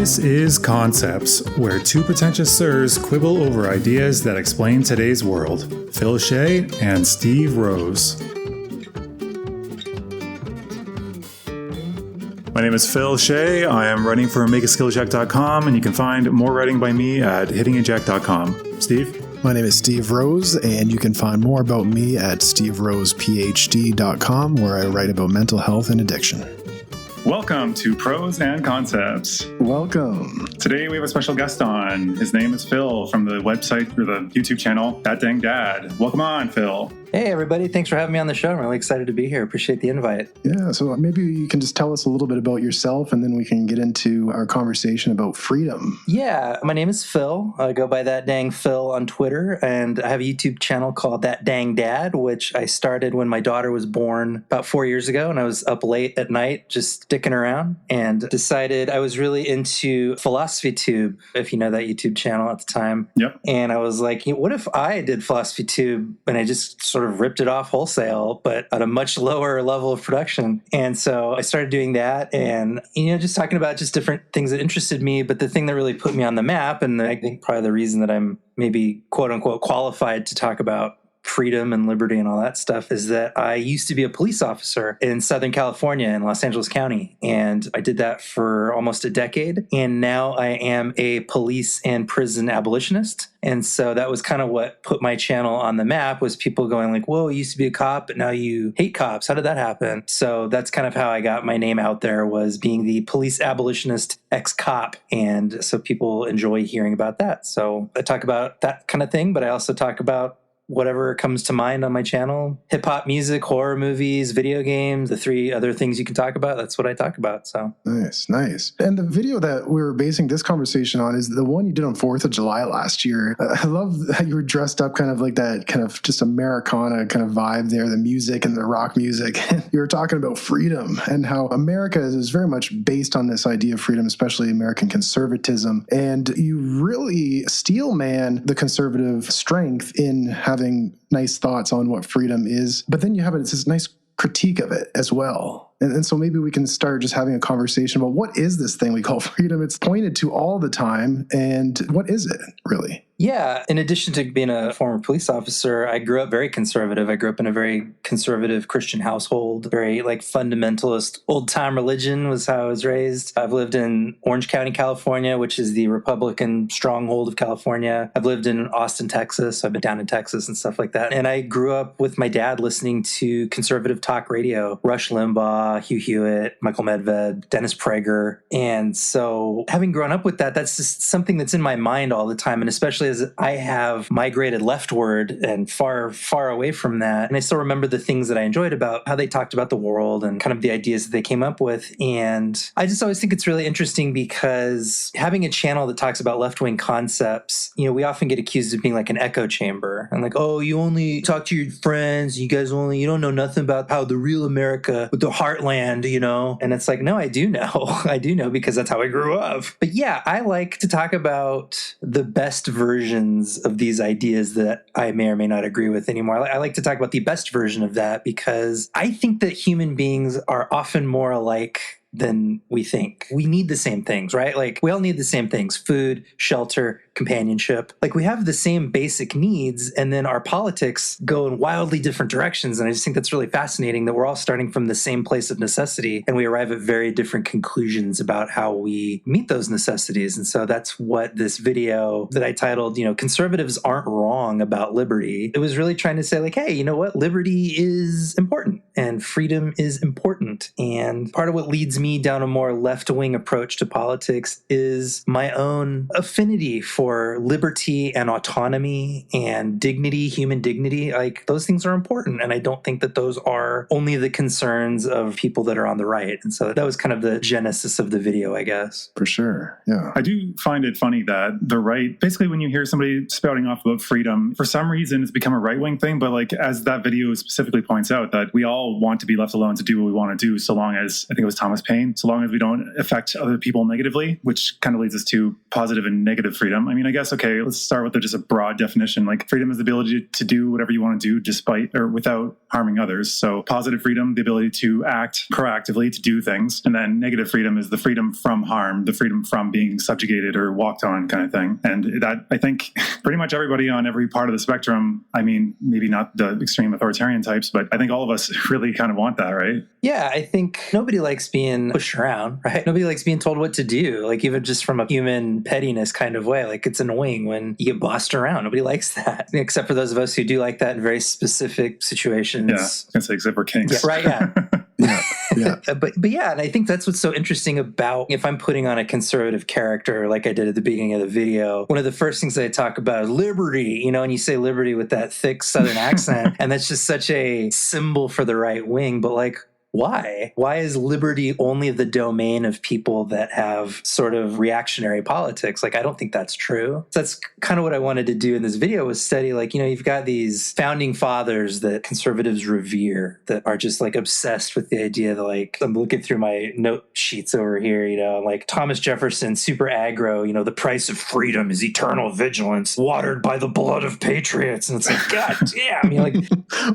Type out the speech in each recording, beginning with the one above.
This is Concepts, where two pretentious sirs quibble over ideas that explain today's world. Phil Shea and Steve Rose. My name is Phil Shea. I am writing for makeaskillcheck.com, and you can find more writing by me at hittingeject.com. Steve? My name is Steve Rose, and you can find more about me at steverosephd.com, where I write about mental health and addiction. Welcome to Pros and Concepts. Welcome. Today we have a special guest on. His name is Phil from the website or the YouTube channel, That Dang Dad. Welcome on, Phil. Hey, everybody. Thanks for having me on the show. I'm really excited to be here. Appreciate the invite. Yeah, so maybe you can just tell us a little bit about yourself, and then we can get into our conversation about freedom. Yeah, my name is Phil. I go by That Dang Phil on Twitter, and I have a YouTube channel called That Dang Dad, which I started when my daughter was born about 4 years ago, and I was up late at night just dicking around and decided I was really into Philosophy Tube, if you know that YouTube channel at the time. Yep. And I was like, what if I did Philosophy Tube and I just sort of ripped it off wholesale, but at a much lower level of production. And so I started doing that and, just talking about just different things that interested me. But the thing that really put me on the map, and I think probably the reason that I'm maybe quote unquote qualified to talk about freedom and liberty and all that stuff, is that I used to be a police officer in Southern California in Los Angeles County. And I did that for almost a decade. And now I am a police and prison abolitionist. And so that was kind of what put my channel on the map, was people going like, whoa, you used to be a cop, but now you hate cops. How did that happen? So that's kind of how I got my name out there, was being the police abolitionist ex-cop. And so people enjoy hearing about that. So I talk about that kind of thing, but I also talk about whatever comes to mind on my channel. Hip-hop music, horror movies, video games, the three other things you can talk about. That's what I talk about. So Nice. And the video that we were basing this conversation on is the one you did on 4th of July last year. I love how you were dressed up kind of like that kind of just Americana kind of vibe there, the music and the rock music. You were talking about freedom and how America is very much based on this idea of freedom, especially American conservatism. And you really steel man the conservative strength in having nice thoughts on what freedom is, but then you have this nice critique of it as well. And so maybe we can start just having a conversation about what is this thing we call freedom? It's pointed to all the time. And what is it really? Yeah. In addition to being a former police officer, I grew up very conservative. I grew up in a very conservative Christian household, very fundamentalist, old-time religion was how I was raised. I've lived in Orange County, California, which is the Republican stronghold of California. I've lived in Austin, Texas. I've been down in Texas and stuff like that. And I grew up with my dad listening to conservative talk radio, Rush Limbaugh, Hugh Hewitt, Michael Medved, Dennis Prager. And so having grown up with that, that's just something that's in my mind all the time. And especially as I have migrated leftward and far, far away from that. And I still remember the things that I enjoyed about how they talked about the world and kind of the ideas that they came up with. And I just always think it's really interesting because having a channel that talks about left-wing concepts, we often get accused of being like an echo chamber and like, oh, you only talk to your friends. You don't know nothing about how the real America with the heartland, and it's like, no, I do know. I do know because that's how I grew up. But yeah, I like to talk about the best versions of these ideas that I may or may not agree with anymore. I like to talk about the best version of that because I think that human beings are often more alike than we think. We need the same things, right? We all need the same things: food, shelter, companionship. We have the same basic needs, and then our politics go in wildly different directions. And I just think that's really fascinating that we're all starting from the same place of necessity, and we arrive at very different conclusions about how we meet those necessities. And so that's what this video that I titled, Conservatives Aren't Wrong About Liberty. It was really trying to say hey, you know what? Liberty is important and freedom is important. And part of what leads me down a more left-wing approach to politics is my own affinity for liberty and autonomy and dignity, human dignity. Those things are important. And I don't think that those are only the concerns of people that are on the right. And so that was kind of the genesis of the video, I guess. For sure. Yeah. I do find it funny that the right, basically when you hear somebody spouting off about freedom, for some reason it's become a right-wing thing. But as that video specifically points out, that we all all want to be left alone to do what we want to do, so long as, I think it was Thomas Paine, so long as we don't affect other people negatively, which kind of leads us to positive and negative freedom. I mean, I guess, okay, let's start with just a broad definition. Like, freedom is the ability to do whatever you want to do despite or without harming others. So positive freedom, the ability to act proactively, to do things. And then negative freedom is the freedom from harm, the freedom from being subjugated or walked on kind of thing. And that, I think, pretty much everybody on every part of the spectrum, I mean, maybe not the extreme authoritarian types, but I think all of us really kind of want that, right? Yeah, I think nobody likes being pushed around, right? Nobody likes being told what to do, like even just from a human pettiness kind of way. Like, it's annoying when you get bossed around. Nobody likes that, except for those of us who do like that in very specific situations. Yeah, I was going to say, except for kinks. Yeah, right, yeah. Yeah. But yeah, and I think that's what's so interesting about, if I'm putting on a conservative character like I did at the beginning of the video, one of the first things I talk about is liberty, and you say liberty with that thick Southern accent, and that's just such a symbol for the right wing. But like, why? Why is liberty only the domain of people that have sort of reactionary politics? Like, I don't think that's true. So that's kind of what I wanted to do in this video, was study, like, you've got these founding fathers that conservatives revere, that are just like obsessed with the idea that, like, I'm looking through my note sheets over here, like Thomas Jefferson, super aggro, the price of freedom is eternal vigilance, watered by the blood of patriots. And it's like, God damn, like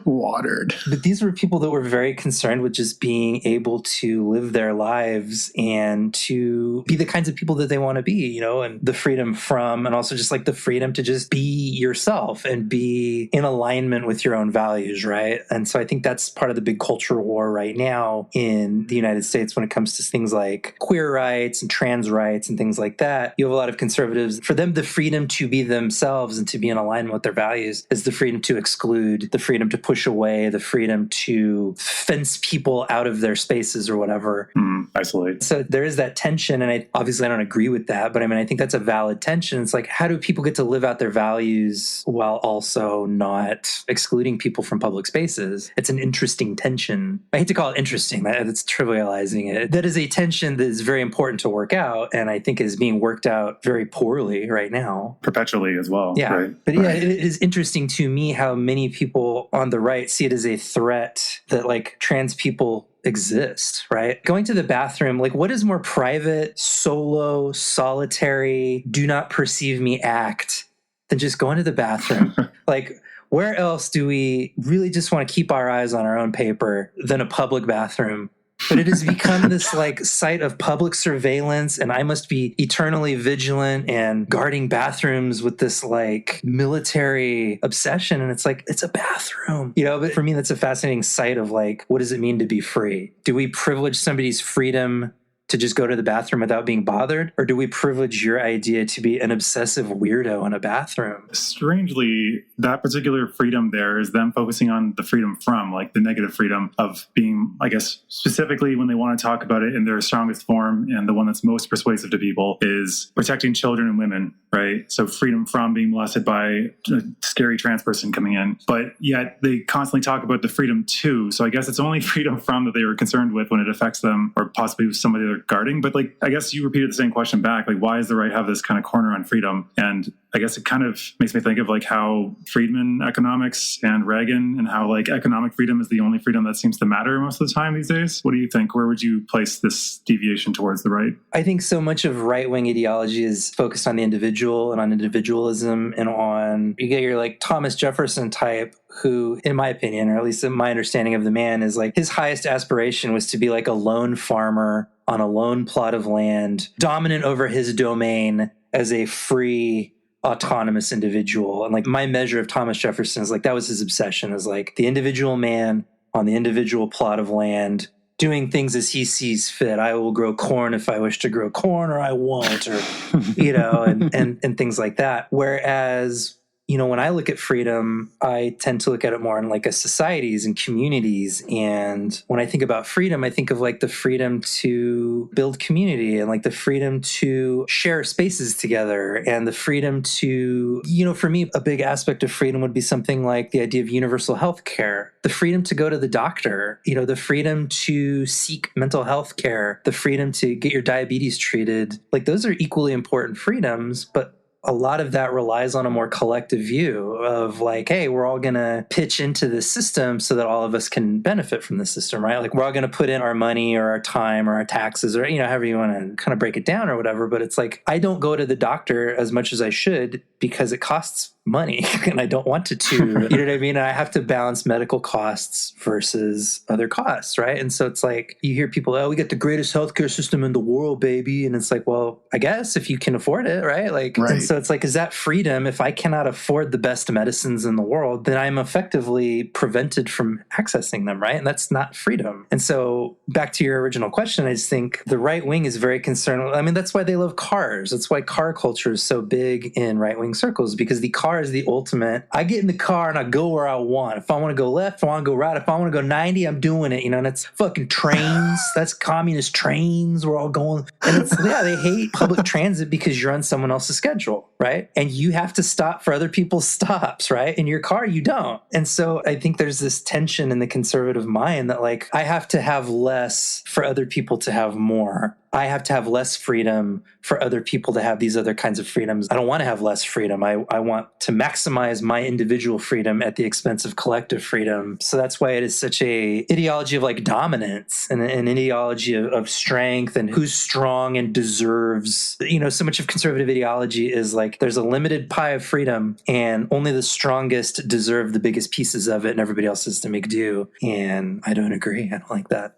watered. But these were people that were very concerned with just being able to live their lives and to be the kinds of people that they want to be, and the freedom from, and also just like the freedom to just be yourself and be in alignment with your own values, right? And so I think that's part of the big culture war right now in the United States when it comes to things like queer rights and trans rights and things like that. You have a lot of conservatives, for them, the freedom to be themselves and to be in alignment with their values is the freedom to exclude, the freedom to push away, the freedom to fence people out of their spaces or whatever. Isolate. So there is that tension, and I don't agree with that, but I think that's a valid tension. It's like, how do people get to live out their values while also not excluding people from public spaces? It's an interesting tension. I hate to call it interesting, that's trivializing it. That is a tension that is very important to work out, and I think is being worked out very poorly right now. Perpetually as well. Yeah. Right? But yeah, it is interesting to me how many people on the right see it as a threat that, like, trans people exist, right? Going to the bathroom, like, what is more private, solo, solitary, do not perceive me act than just going to the bathroom? Like, where else do we really just want to keep our eyes on our own paper than a public bathroom? But it has become this like site of public surveillance, and I must be eternally vigilant and guarding bathrooms with this like military obsession. And it's like, it's a bathroom, but for me, that's a fascinating site of like, what does it mean to be free? Do we privilege somebody's freedom to just go to the bathroom without being bothered? Or do we privilege your idea to be an obsessive weirdo in a bathroom? Strangely, that particular freedom there is them focusing on the freedom from, like the negative freedom of being, I guess, specifically when they want to talk about it in their strongest form, and the one that's most persuasive to people is protecting children and women, right? So freedom from being molested by a scary trans person coming in. But yet they constantly talk about the freedom to. So I guess it's only freedom from that they were concerned with when it affects them, or possibly somebody they're guarding. But like, I guess you repeated the same question back, like, why does the right have this kind of corner on freedom? And I guess it kind of makes me think of like how Friedman economics and Reagan, and how like economic freedom is the only freedom that seems to matter most of the time these days. What do you think? Where would you place this deviation towards the right? I think so much of right-wing ideology is focused on the individual and on individualism, and on, you get your like Thomas Jefferson type, who, in my opinion, or at least in my understanding of the man, is like, his highest aspiration was to be like a lone farmer on a lone plot of land, dominant over his domain as a free, autonomous individual. And like, my measure of Thomas Jefferson is like, that was his obsession, is like the individual man on the individual plot of land, doing things as he sees fit. I will grow corn if I wish to grow corn, or I won't, or, and things like that. Whereas, when I look at freedom, I tend to look at it more in like a societies and communities. And when I think about freedom, I think of like the freedom to build community, and like the freedom to share spaces together, and the freedom to, for me, a big aspect of freedom would be something like the idea of universal health care, the freedom to go to the doctor, the freedom to seek mental health care, the freedom to get your diabetes treated. Like, those are equally important freedoms, but a lot of that relies on a more collective view of like, hey, we're all going to pitch into the system so that all of us can benefit from the system, right? Like we're all going to put in our money or our time or our taxes or, however you want to kind of break it down or whatever. But it's like, I don't go to the doctor as much as I should because it costs money and I don't want to, you know what I mean? I have to balance medical costs versus other costs, right? And so it's like, you hear people, oh, we got the greatest healthcare system in the world, baby. And it's like, well, I guess if you can afford it, right? Like, right. And so it's like, is that freedom? If I cannot afford the best medicines in the world, then I'm effectively prevented from accessing them, right? And that's not freedom. And so back to your original question, I just think the right wing is very concerned. I mean, that's why they love cars. That's why car culture is so big in right-wing circles, because the car is the ultimate. I get in the car and I go where I want. If I want to go left, if I want to go right, if I want to go 90, I'm doing it, and it's fucking trains. That's communist trains. We're all going. And it's, they hate public transit because you're on someone else's schedule, right? And you have to stop for other people's stops, right? In your car, you don't. And so I think there's this tension in the conservative mind that like, I have to have less for other people to have more. I have to have less freedom for other people to have these other kinds of freedoms. I don't want to have less freedom. I want to maximize my individual freedom at the expense of collective freedom. So that's why it is such a ideology of like dominance and an ideology of strength and who's strong and deserves. So much of conservative ideology is like there's a limited pie of freedom and only the strongest deserve the biggest pieces of it and everybody else has to make do. And I don't agree. I don't like that.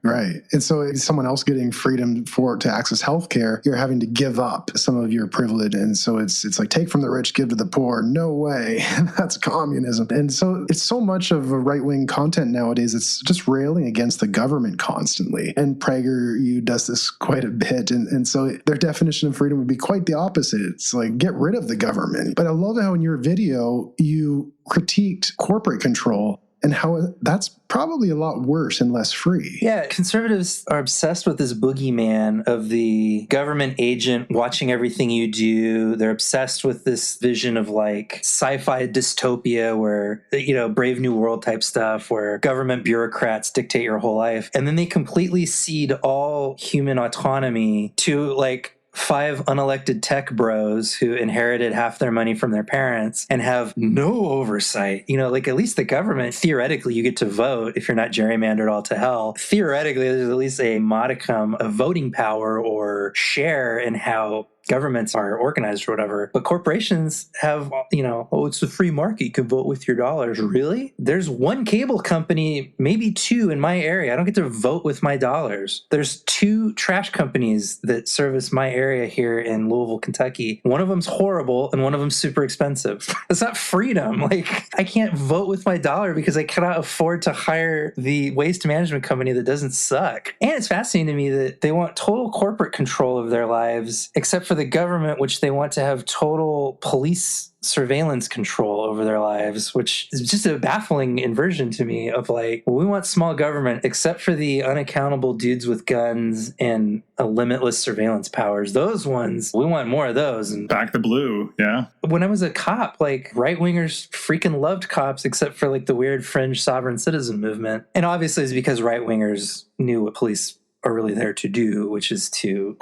Right. And so if someone else getting freedom to access healthcare, you're having to give up some of your privilege. And so it's like take from the rich, give to the poor. No way. That's communism. And so it's so much of a right-wing content nowadays. It's just railing against the government constantly. And PragerU does this quite a bit. And so their definition of freedom would be quite the opposite. It's like get rid of the government. But I love how in your video, you critiqued corporate control and how that's probably a lot worse and less free. Yeah, conservatives are obsessed with this boogeyman of the government agent watching everything you do. They're obsessed with this vision of like sci-fi dystopia where, Brave New World type stuff where government bureaucrats dictate your whole life. And then they completely cede all human autonomy to like 5 unelected tech bros who inherited half their money from their parents and have no oversight. Like at least the government, theoretically, you get to vote if you're not gerrymandered all to hell. Theoretically, there's at least a modicum of voting power or share in how governments are organized or whatever. But corporations have, it's a free market. You can vote with your dollars. Really? There's one cable company, maybe 2 in my area. I don't get to vote with my dollars. There's 2 trash companies that service my area here in Louisville, Kentucky. One of them's horrible and one of them's super expensive. It's not freedom. Like I can't vote with my dollar because I cannot afford to hire the waste management company that doesn't suck. And it's fascinating to me that they want total corporate control of their lives, except for the government, which they want to have total police surveillance control over their lives, which is just a baffling inversion to me of like, well, we want small government except for the unaccountable dudes with guns and a limitless surveillance powers. Those ones, we want more of those. And back the blue, yeah. When I was a cop, like right-wingers freaking loved cops except for like the weird fringe sovereign citizen movement. And obviously it's because right-wingers knew what police are really there to do, which is to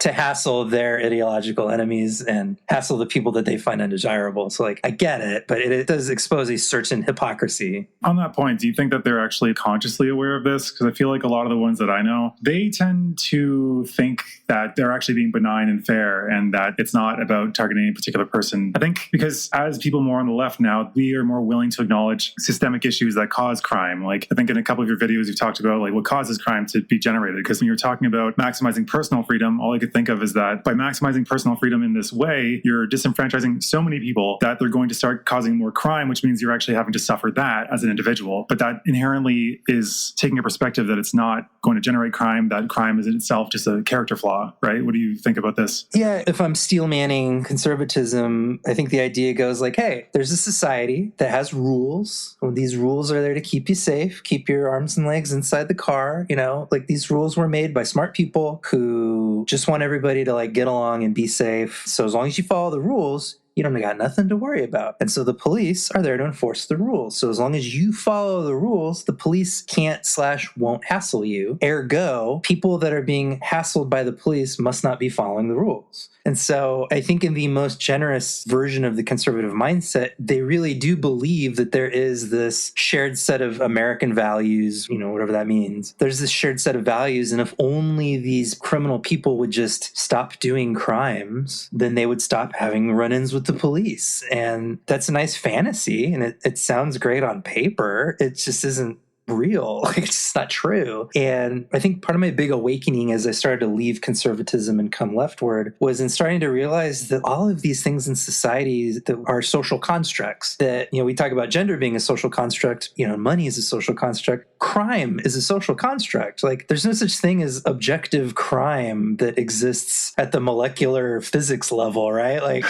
hassle their ideological enemies and hassle the people that they find undesirable. So like, I get it, but it does expose a certain hypocrisy. On that point, do you think that they're actually consciously aware of this? Because I feel like a lot of the ones that I know, they tend to think that they're actually being benign and fair and that it's not about targeting any particular person. I think because as people more on the left now, we are more willing to acknowledge systemic issues that cause crime. Like I think in a couple of your videos, you've talked about like what causes crime to be generated. Because when you're talking about maximizing personal freedom, all I could think of is that by maximizing personal freedom in this way, you're disenfranchising so many people that they're going to start causing more crime, which means you're actually having to suffer that as an individual. But that inherently is taking a perspective that it's not going to generate crime, that crime is in itself just a character flaw, right? What do you think about this? Yeah, if I'm steel manning conservatism, I think the idea goes like, hey, there's a society that has rules. Well, these rules are there to keep you safe, keep your arms and legs inside the car. Like these rules were made by smart people who just want everybody to like get along and be safe. So as long as you follow the rules, you don't got nothing to worry about. And so the police are there to enforce the rules. So as long as you follow the rules, the police can't/won't hassle you. Ergo, people that are being hassled by the police must not be following the rules. And so I think in the most generous version of the conservative mindset, they really do believe that there is this shared set of American values, whatever that means. There's this shared set of values. And if only these criminal people would just stop doing crimes, then they would stop having run-ins with the police. And that's a nice fantasy. And it sounds great on paper. It just isn't real. It's just not true. And I think part of my big awakening as I started to leave conservatism and come leftward was in starting to realize that all of these things in society that are social constructs, that, we talk about gender being a social construct, money is a social construct, crime is a social construct. Like, there's no such thing as objective crime that exists at the molecular physics level, right? Like,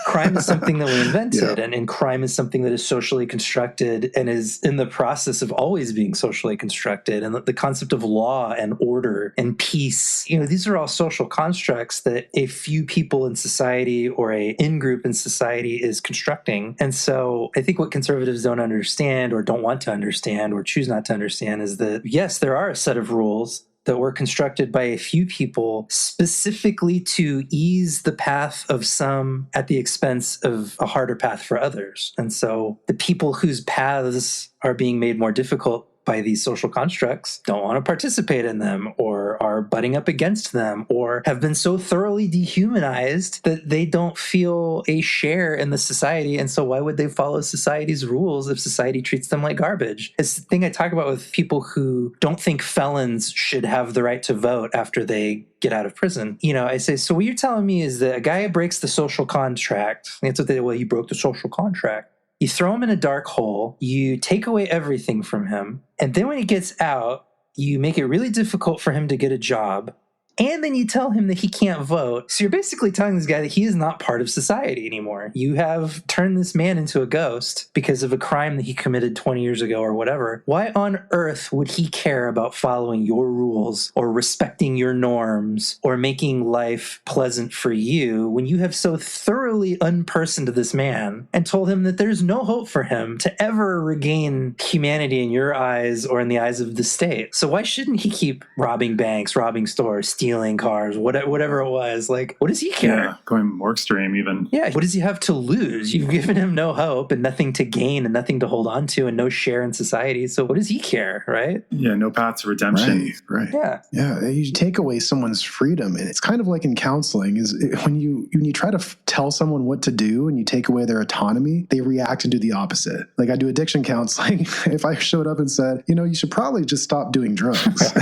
crime is something that we invented, and crime is something that is socially constructed and is in the process of always being socially constructed. And the concept of law and order and peace, these are all social constructs that a few people in society or a in-group in society is constructing. And so I think what conservatives don't understand or don't want to understand or choose not to understand is that, yes, there are a set of rules that were constructed by a few people specifically to ease the path of some at the expense of a harder path for others. And so the people whose paths are being made more difficult by these social constructs don't want to participate in them, or are butting up against them, or have been so thoroughly dehumanized that they don't feel a share in the society. And so why would they follow society's rules if society treats them like garbage? It's the thing I talk about with people who don't think felons should have the right to vote after they get out of prison. I say, so what you're telling me is that a guy breaks the social contract. That's what you broke the social contract. You throw him in a dark hole, you take away everything from him, and then when he gets out, you make it really difficult for him to get a job, and then you tell him that he can't vote. So you're basically telling this guy that he is not part of society anymore. You have turned this man into a ghost because of a crime that he committed 20 years ago or whatever. Why on earth would he care about following your rules or respecting your norms or making life pleasant for you when you have so thoroughly unpersoned this man and told him that there's no hope for him to ever regain humanity in your eyes or in the eyes of the state? So why shouldn't he keep robbing banks, robbing stores, stealing cars, whatever it was? Like, what does he care? Yeah, going more extreme even. Yeah, what does he have to lose? You've given him no hope and nothing to gain and nothing to hold on to and no share in society. So what does he care, right? Yeah, no path to redemption. Right. Yeah. You take away someone's freedom, and it's kind of like in counseling. When you try to tell someone what to do and you take away their autonomy, they react and do the opposite. Like, I do addiction counseling. If I showed up and said, you should probably just stop doing drugs.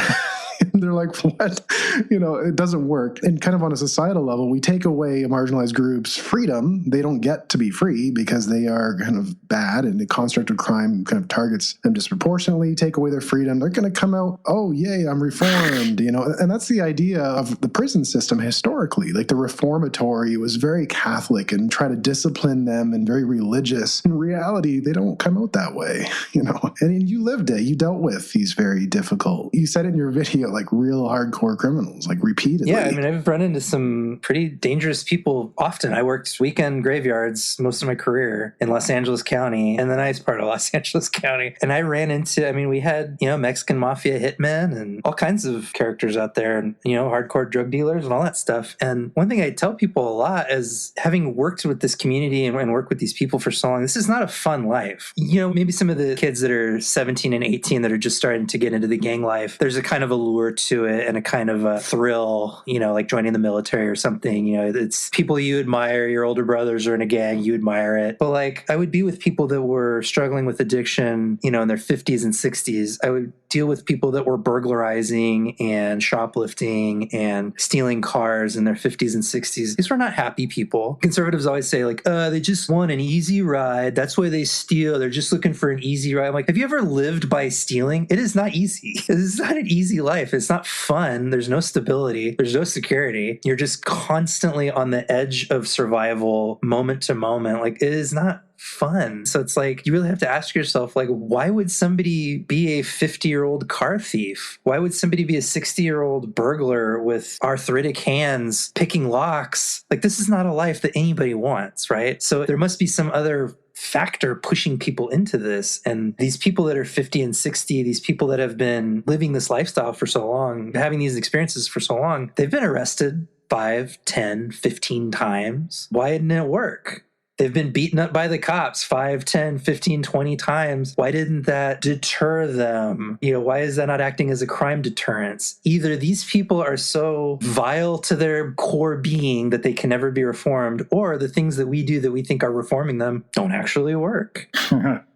And they're like, what? It doesn't work. And kind of on a societal level, we take away a marginalized group's freedom. They don't get to be free because they are kind of bad, and the construct of crime kind of targets them disproportionately. Take away their freedom, they're going to come out, oh, yay, I'm reformed, And that's the idea of the prison system historically. Like, the reformatory was very Catholic and try to discipline them and very religious. In reality, they don't come out that way, And you lived it. You dealt with these very difficult, you said in your video, like real hardcore criminals, like repeatedly. Yeah, I've run into some pretty dangerous people often. I worked weekend graveyards most of my career in Los Angeles County, and the nice part of Los Angeles County. And I ran into, we had, Mexican mafia hitmen and all kinds of characters out there, and, hardcore drug dealers and all that stuff. And one thing I tell people a lot is, having worked with this community and worked with these people for so long, this is not a fun life. Maybe some of the kids that are 17 and 18 that are just starting to get into the gang life, there's a kind of allure to it and a kind of a thrill, like joining the military or something. It's people you admire, your older brothers are in a gang, you admire it. But like, I would be with people that were struggling with addiction, in their 50s and 60s. I would deal with people that were burglarizing and shoplifting and stealing cars in their 50s and 60s. These were not happy people. Conservatives always say, like, they just want an easy ride. That's why they steal. They're just looking for an easy ride. I'm like, have you ever lived by stealing? It is not easy. It is not an easy life. It's not fun. There's no stability. There's no security. You're just constantly on the edge of survival, moment to moment. Like, it is not fun. So it's like, you really have to ask yourself, like, why would somebody be a 50-year-old car thief? Why would somebody be a 60-year-old burglar with arthritic hands picking locks? Like, this is not a life that anybody wants, right? So there must be some other factor pushing people into this. And these people that are 50 and 60, these people that have been living this lifestyle for so long, having these experiences for so long, they've been arrested 5, 10, 15 times. Why didn't it work? They've been beaten up by the cops 5, 10, 15, 20 times. Why didn't that deter them? Why is that not acting as a crime deterrence? Either these people are so vile to their core being that they can never be reformed, or the things that we do that we think are reforming them don't actually work.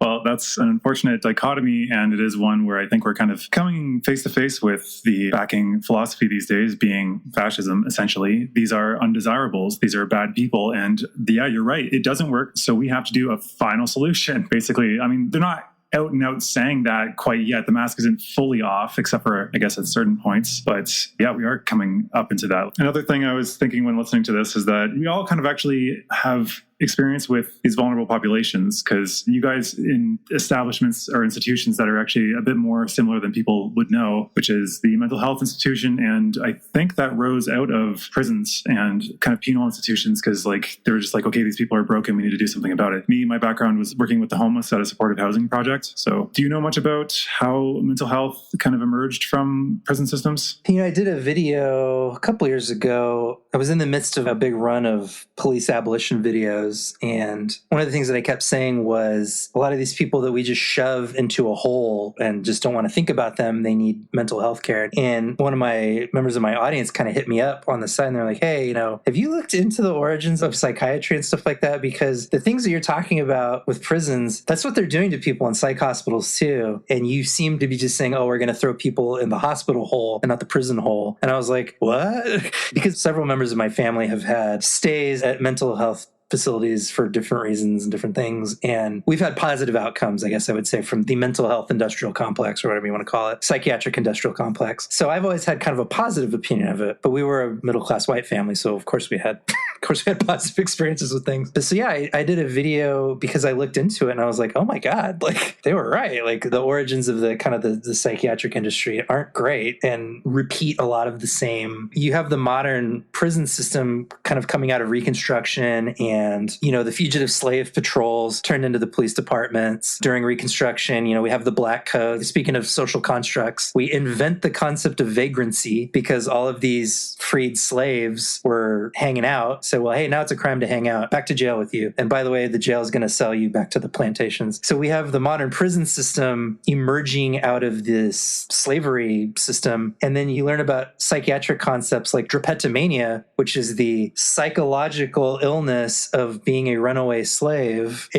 Well, that's an unfortunate dichotomy, and it is one where I think we're kind of coming face to face with the backing philosophy these days being fascism, essentially. These are undesirables. These are bad people. And yeah, you're right. It doesn't work. So we have to do a final solution. Basically, I mean, they're not out and out saying that quite yet. The mask isn't fully off, except for, I guess, at certain points. But yeah, we are coming up into that. Another thing I was thinking when listening to this is that we all kind of actually have experience with these vulnerable populations, because you guys in establishments or institutions that are actually a bit more similar than people would know, which is the mental health institution. And I think that rose out of prisons and kind of penal institutions, because like they were just like, okay, these people are broken, we need to do something about it. Me, my background was working with the homeless at a supportive housing project. So do you know much about how mental health kind of emerged from prison systems? I did a video a couple years ago. I was in the midst of a big run of police abolition videos. And one of the things that I kept saying was, a lot of these people that we just shove into a hole and just don't want to think about them, they need mental health care. And one of my members of my audience kind of hit me up on the side, and they're like, hey, have you looked into the origins of psychiatry and stuff like that? Because the things that you're talking about with prisons, that's what they're doing to people in psych hospitals too. And you seem to be just saying, oh, we're going to throw people in the hospital hole and not the prison hole. And I was like, what? Because several members of my family have had stays at mental health facilities for different reasons and different things. And we've had positive outcomes, I guess I would say, from the mental health industrial complex, or whatever you want to call it, psychiatric industrial complex. So I've always had kind of a positive opinion of it, but we were a middle-class white family. So of course we had positive experiences with things. But so yeah, I did a video because I looked into it and I was like, oh my God, like they were right. Like the origins of the kind of the psychiatric industry aren't great and repeat a lot of the same. You have the modern prison system kind of coming out of Reconstruction, and, the fugitive slave patrols turned into the police departments during Reconstruction. We have the Black Code. Speaking of social constructs, we invent the concept of vagrancy because all of these freed slaves were hanging out. So, well, hey, now it's a crime to hang out. Back to jail with you. And by the way, the jail is going to sell you back to the plantations. So we have the modern prison system emerging out of this slavery system. And then you learn about psychiatric concepts like drapetomania, which is the psychological illness of being a runaway slave.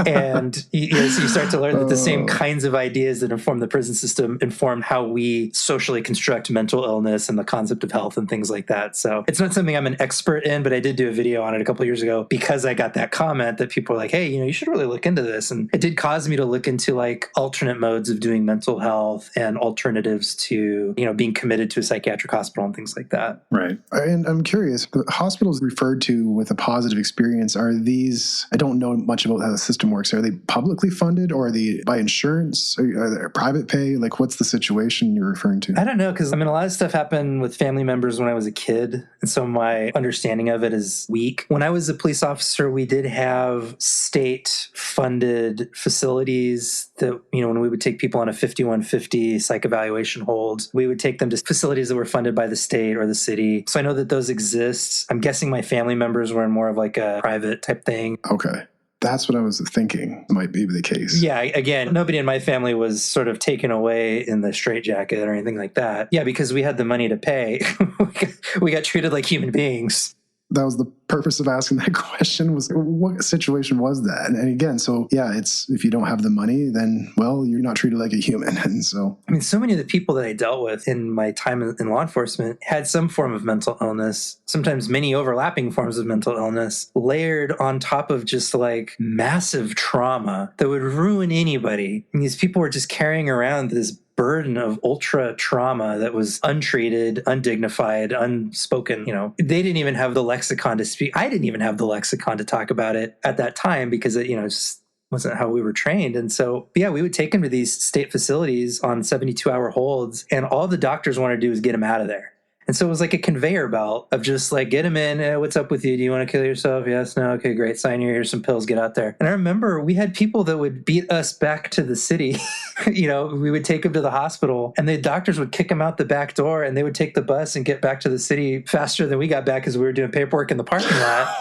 And so you start to learn that the same kinds of ideas that inform the prison system inform how we socially construct mental illness and the concept of health and things like that. So it's not something I'm an expert in, but I did do a video on it a couple of years ago because I got that comment that people were like, hey, you should really look into this. And it did cause me to look into like alternate modes of doing mental health and alternatives to, being committed to a psychiatric hospital and things like that. Right. And I'm curious, the hospitals referred to with a positive experience, are these, I don't know much about how the system works. Are they publicly funded, or are they by insurance? Are they private pay? Like, what's the situation you're referring to? I don't know, because a lot of stuff happened with family members when I was a kid. And so my understanding of it is weak. When I was a police officer, we did have state-funded facilities that, when we would take people on a 5150 psych evaluation hold, we would take them to facilities that were funded by the state or the city. So I know that those exist. I'm guessing my family members were in more of like a private type thing. Okay. That's what I was thinking might be the case. Yeah, again, nobody in my family was sort of taken away in the straitjacket or anything like that. Yeah, because we had the money to pay. We got treated like human beings. That was the purpose of asking that question, was what situation was that? And again, so yeah, it's, if you don't have the money, then, well, you're not treated like a human. And so, so many of the people that I dealt with in my time in law enforcement had some form of mental illness, sometimes many overlapping forms of mental illness, layered on top of just like massive trauma that would ruin anybody. And these people were just carrying around this burden of ultra trauma that was untreated, undignified, unspoken. They didn't even have the lexicon to speak. I didn't even have the lexicon to talk about it at that time because it, just wasn't how we were trained. And so, yeah, we would take him to these state facilities on 72-hour holds, and all the doctors wanted to do was get him out of there. And so it was like a conveyor belt of just like, get him in. What's up with you? Do you want to kill yourself? Yes, no. Okay, great. Sign here. Here's some pills. Get out there. And I remember we had people that would beat us back to the city. We would take him to the hospital, and the doctors would kick him out the back door, and they would take the bus and get back to the city faster than we got back because we were doing paperwork in the parking lot.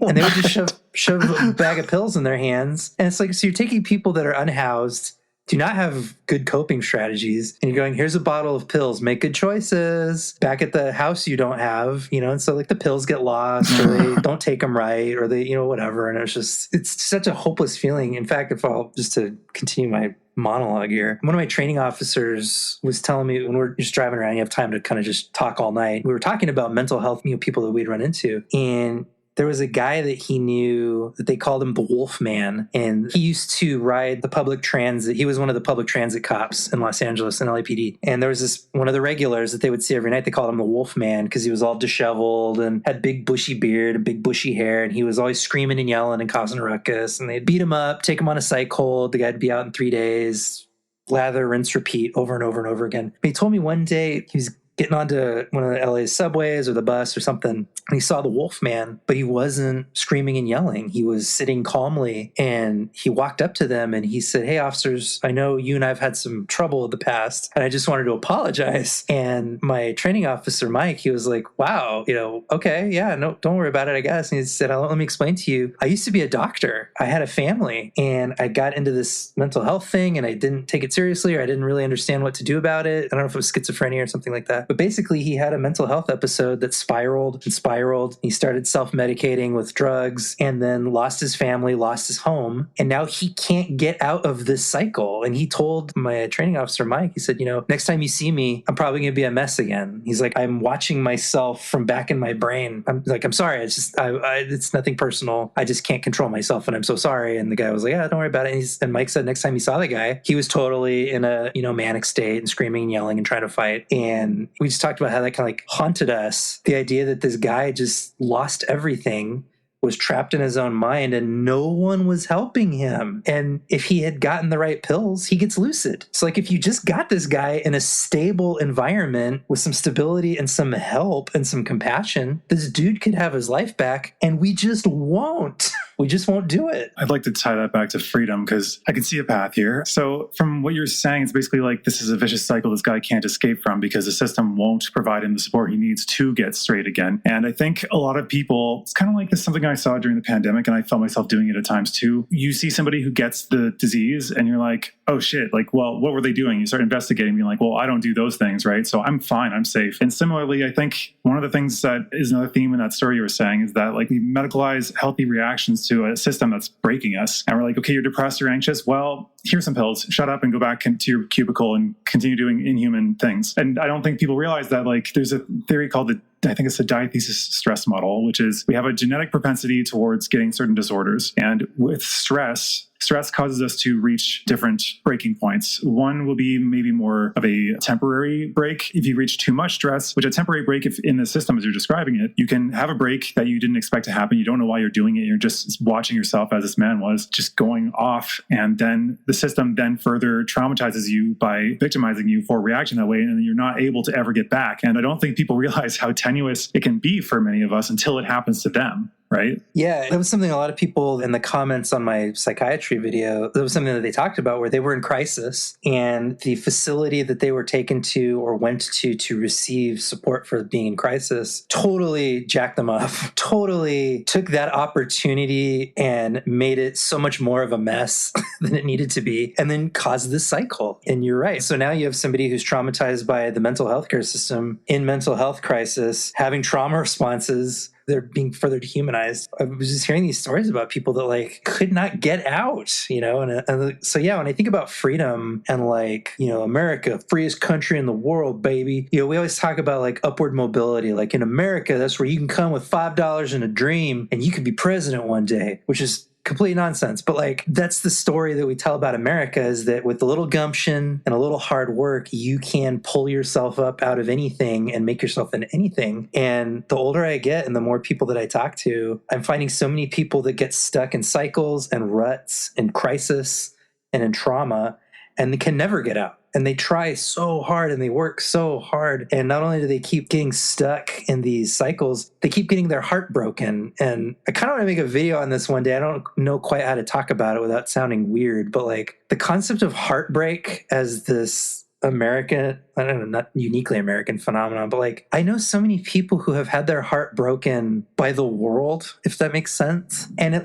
And they would just shove a bag of pills in their hands. And it's like, so you're taking people that are unhoused, do not have good coping strategies, and you're going, here's a bottle of pills, make good choices. Back at the house you don't have, and so like the pills get lost, or they don't take them right, or they, whatever. And it's such a hopeless feeling. In fact, just to continue my monologue here, one of my training officers was telling me, when we're just driving around, you have time to kind of just talk all night. We were talking about mental health, people that we'd run into, and there was a guy that he knew that they called him the Wolf Man, and he used to ride the public transit. He was one of the public transit cops in Los Angeles in LAPD. And there was one of the regulars that they would see every night. They called him the Wolf Man because he was all disheveled and had big bushy beard and big bushy hair, and he was always screaming and yelling and causing a ruckus. And they'd beat him up, take him on a psych hold. The guy'd be out in 3 days, lather, rinse, repeat over and over and over again. But he told me one day he was getting onto one of the LA's subways or the bus or something, and he saw the Wolf Man, but he wasn't screaming and yelling. He was sitting calmly, and he walked up to them and he said, "Hey, officers, I know you and I've had some trouble in the past, and I just wanted to apologize." And my training officer, Mike, he was like, "Wow, okay, yeah, no, don't worry about it, I guess." And he said, "Let me explain to you. I used to be a doctor. I had a family, and I got into this mental health thing, and I didn't take it seriously, or I didn't really understand what to do about it. I don't know if it was schizophrenia or something like that. But basically, he had a mental health episode that spiraled and spiraled. He started self-medicating with drugs, and then lost his family, lost his home. And now he can't get out of this cycle." And he told my training officer, Mike, he said, "Next time you see me, I'm probably going to be a mess again." He's like, "I'm watching myself from back in my brain. I'm sorry. It's just, it's nothing personal. I just can't control myself, and I'm so sorry." And the guy was like, "Yeah, don't worry about it." And Mike said next time he saw the guy, he was totally in a, manic state and screaming and yelling and trying to fight. And we just talked about how that kind of like haunted us. The idea that this guy just lost everything, was trapped in his own mind, and no one was helping him. And if he had gotten the right pills, he gets lucid. So like if you just got this guy in a stable environment with some stability and some help and some compassion, this dude could have his life back, and we just won't. We just won't do it. I'd like to tie that back to freedom because I can see a path here. So from what you're saying, it's basically like this is a vicious cycle this guy can't escape from because the system won't provide him the support he needs to get straight again. And I think a lot of people, it's kind of like this, something I saw during the pandemic, and I felt myself doing it at times too. You see somebody who gets the disease and you're like, oh shit, like, well, what were they doing? You start investigating, being like, well, I don't do those things, right? So I'm fine, I'm safe. And similarly, I think one of the things that is another theme in that story you were saying is that like we medicalize healthy reactions to a system that's breaking us. And we're like, okay, you're depressed, you're anxious. Well, here's some pills. Shut up and go back into your cubicle and continue doing inhuman things. And I don't think people realize that like there's a theory called I think it's the diathesis stress model, which is we have a genetic propensity towards getting certain disorders. And with stress causes us to reach different breaking points. One will be maybe more of a temporary break. If you reach too much stress, which a temporary break, if in the system as you're describing it, you can have a break that you didn't expect to happen. You don't know why you're doing it. You're just watching yourself, as this man was, just going off. And then the system then further traumatizes you by victimizing you for reacting that way. And you're not able to ever get back. And I don't think people realize how tenuous it can be for many of us until it happens to them. Right? Yeah, that was something a lot of people in the comments on my psychiatry video, that was something that they talked about where they were in crisis and the facility that they were taken to or went to receive support for being in crisis totally jacked them up, totally took that opportunity and made it so much more of a mess than it needed to be and then caused this cycle. And you're right. So now you have somebody who's traumatized by the mental health care system in mental health crisis, having trauma responses. They're being further dehumanized. I was just hearing these stories about people that like could not get out, And so, yeah, when I think about freedom and like, America, freest country in the world, baby. We always talk about like upward mobility. Like in America, that's where you can come with $5 and a dream and you could be president one day, which is complete nonsense. But like, that's the story that we tell about America, is that with a little gumption and a little hard work, you can pull yourself up out of anything and make yourself into anything. And the older I get and the more people that I talk to, I'm finding so many people that get stuck in cycles and ruts and crisis and in trauma, and they can never get out. And they try so hard and they work so hard. And not only do they keep getting stuck in these cycles, they keep getting their heart broken. And I kind of want to make a video on this one day. I don't know quite how to talk about it without sounding weird, but like the concept of heartbreak as this American, I don't know, not uniquely American phenomenon, but like I know so many people who have had their heart broken by the world, if that makes sense. And it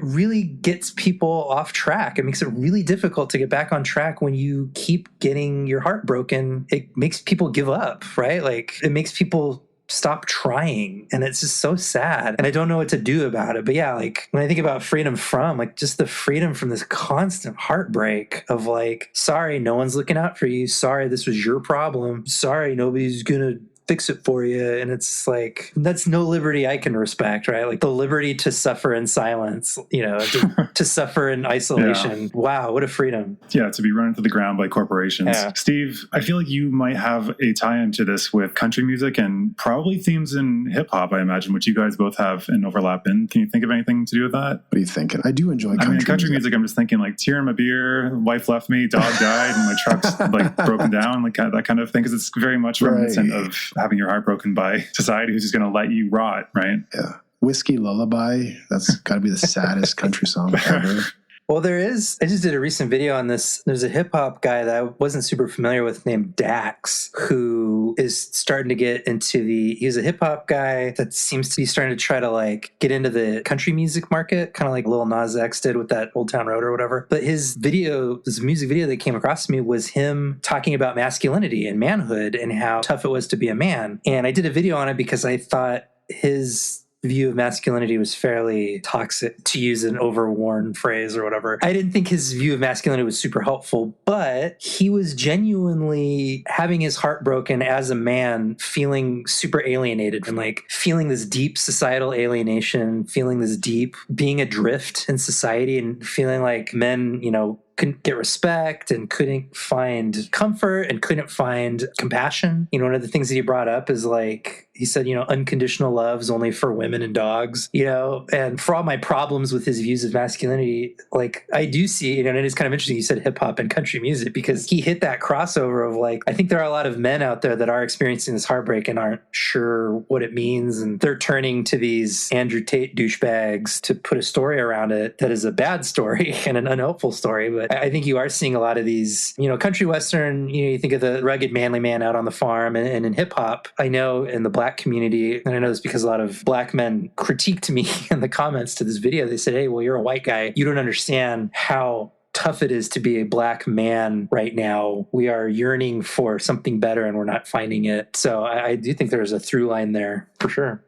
really gets people off track. It makes it really difficult to get back on track when you keep getting your heart broken. It makes people give up, right? Like it makes people stop trying, and it's just so sad, and I don't know what to do about it. But yeah, like when I think about freedom from, like just the freedom from this constant heartbreak of like, sorry, no one's looking out for you, sorry, this was your problem, sorry, nobody's gonna fix it for you. And it's like, that's no liberty I can respect, right? Like the liberty to suffer in silence, to suffer in isolation. Yeah. Wow, what a freedom. Yeah, to be run into the ground by corporations. Yeah. Steve, I feel like you might have a tie-in to this with country music and probably themes in hip-hop, I imagine, which you guys both have an overlap in. Can you think of anything to do with that? What are you thinking? I do enjoy country music. I'm just thinking like tear in my beer, wife left me, dog died, and my truck's like broken down, like that kind of thing, because it's very much reminiscent of having your heart broken by society who's just going to let you rot, right? Yeah. Whiskey Lullaby. That's got to be the saddest country song ever. Well, I just did a recent video on this. There's a hip hop guy that I wasn't super familiar with named Dax, who is starting to get into he's a hip hop guy that seems to be starting to try to like get into the country music market, kind of like Lil Nas X did with that Old Town Road or whatever. But his music video that came across to me was him talking about masculinity and manhood and how tough it was to be a man. And I did a video on it because I thought his view of masculinity was fairly toxic, to use an overworn phrase or whatever. I didn't think his view of masculinity was super helpful, but he was genuinely having his heart broken as a man, feeling super alienated and like feeling this deep societal alienation, feeling this deep being adrift in society and feeling like men, couldn't get respect and couldn't find comfort and couldn't find compassion. One of the things that he brought up is like, he said, unconditional love's only for women and dogs, and for all my problems with his views of masculinity, like I do see, and it is kind of interesting you said hip hop and country music, because he hit that crossover of like, I think there are a lot of men out there that are experiencing this heartbreak and aren't sure what it means. And they're turning to these Andrew Tate douchebags to put a story around it that is a bad story and an unhelpful story. But I think you are seeing a lot of these, country western, you think of the rugged manly man out on the farm, and in hip hop, I know in the black community, and I know this because a lot of black men critiqued me in the comments to this video. They said, hey, well, you're a white guy. You don't understand how tough it is to be a black man right now. We are yearning for something better and we're not finding it. So I do think there's a through line there for sure.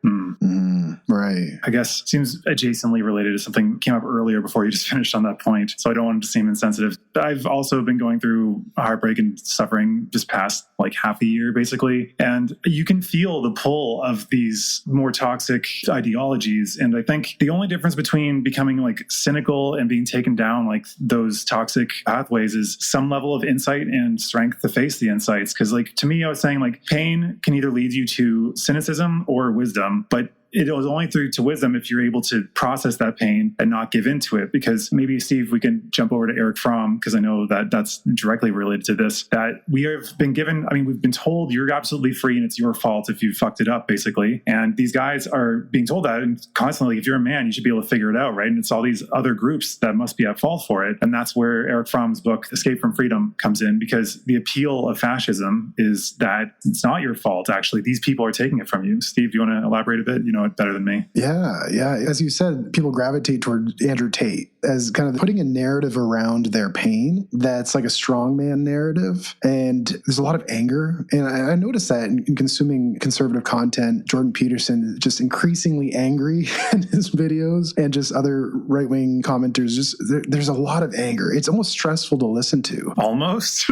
Right. I guess seems adjacently related to something that came up earlier before you just finished on that point. So I don't want it to seem insensitive. I've also been going through a heartbreak and suffering just past like half a year, basically. And you can feel the pull of these more toxic ideologies. And I think the only difference between becoming like cynical and being taken down like those toxic pathways is some level of insight and strength to face the insights. Because like to me, I was saying like pain can either lead you to cynicism or wisdom, but it was only through to wisdom if you're able to process that pain and not give into it. Because maybe, Steve, we can jump over to Eric Fromm, because I know that that's directly related to this, that we have been given, we've been told you're absolutely free and it's your fault if you fucked it up, basically. And these guys are being told that, and constantly, if you're a man, you should be able to figure it out, right? And it's all these other groups that must be at fault for it. And that's where Eric Fromm's book, Escape from Freedom, comes in, because the appeal of fascism is that it's not your fault, actually. These people are taking it from you. Steve, do you want to elaborate a bit? You know it better than me. Yeah. As you said, people gravitate toward Andrew Tate. as kind of putting a narrative around their pain that's like a strongman narrative. And there's a lot of anger. And I noticed that in consuming conservative content, Jordan Peterson is just increasingly angry in his videos, and just other right-wing commenters. There's a lot of anger. It's almost stressful to listen to. Almost.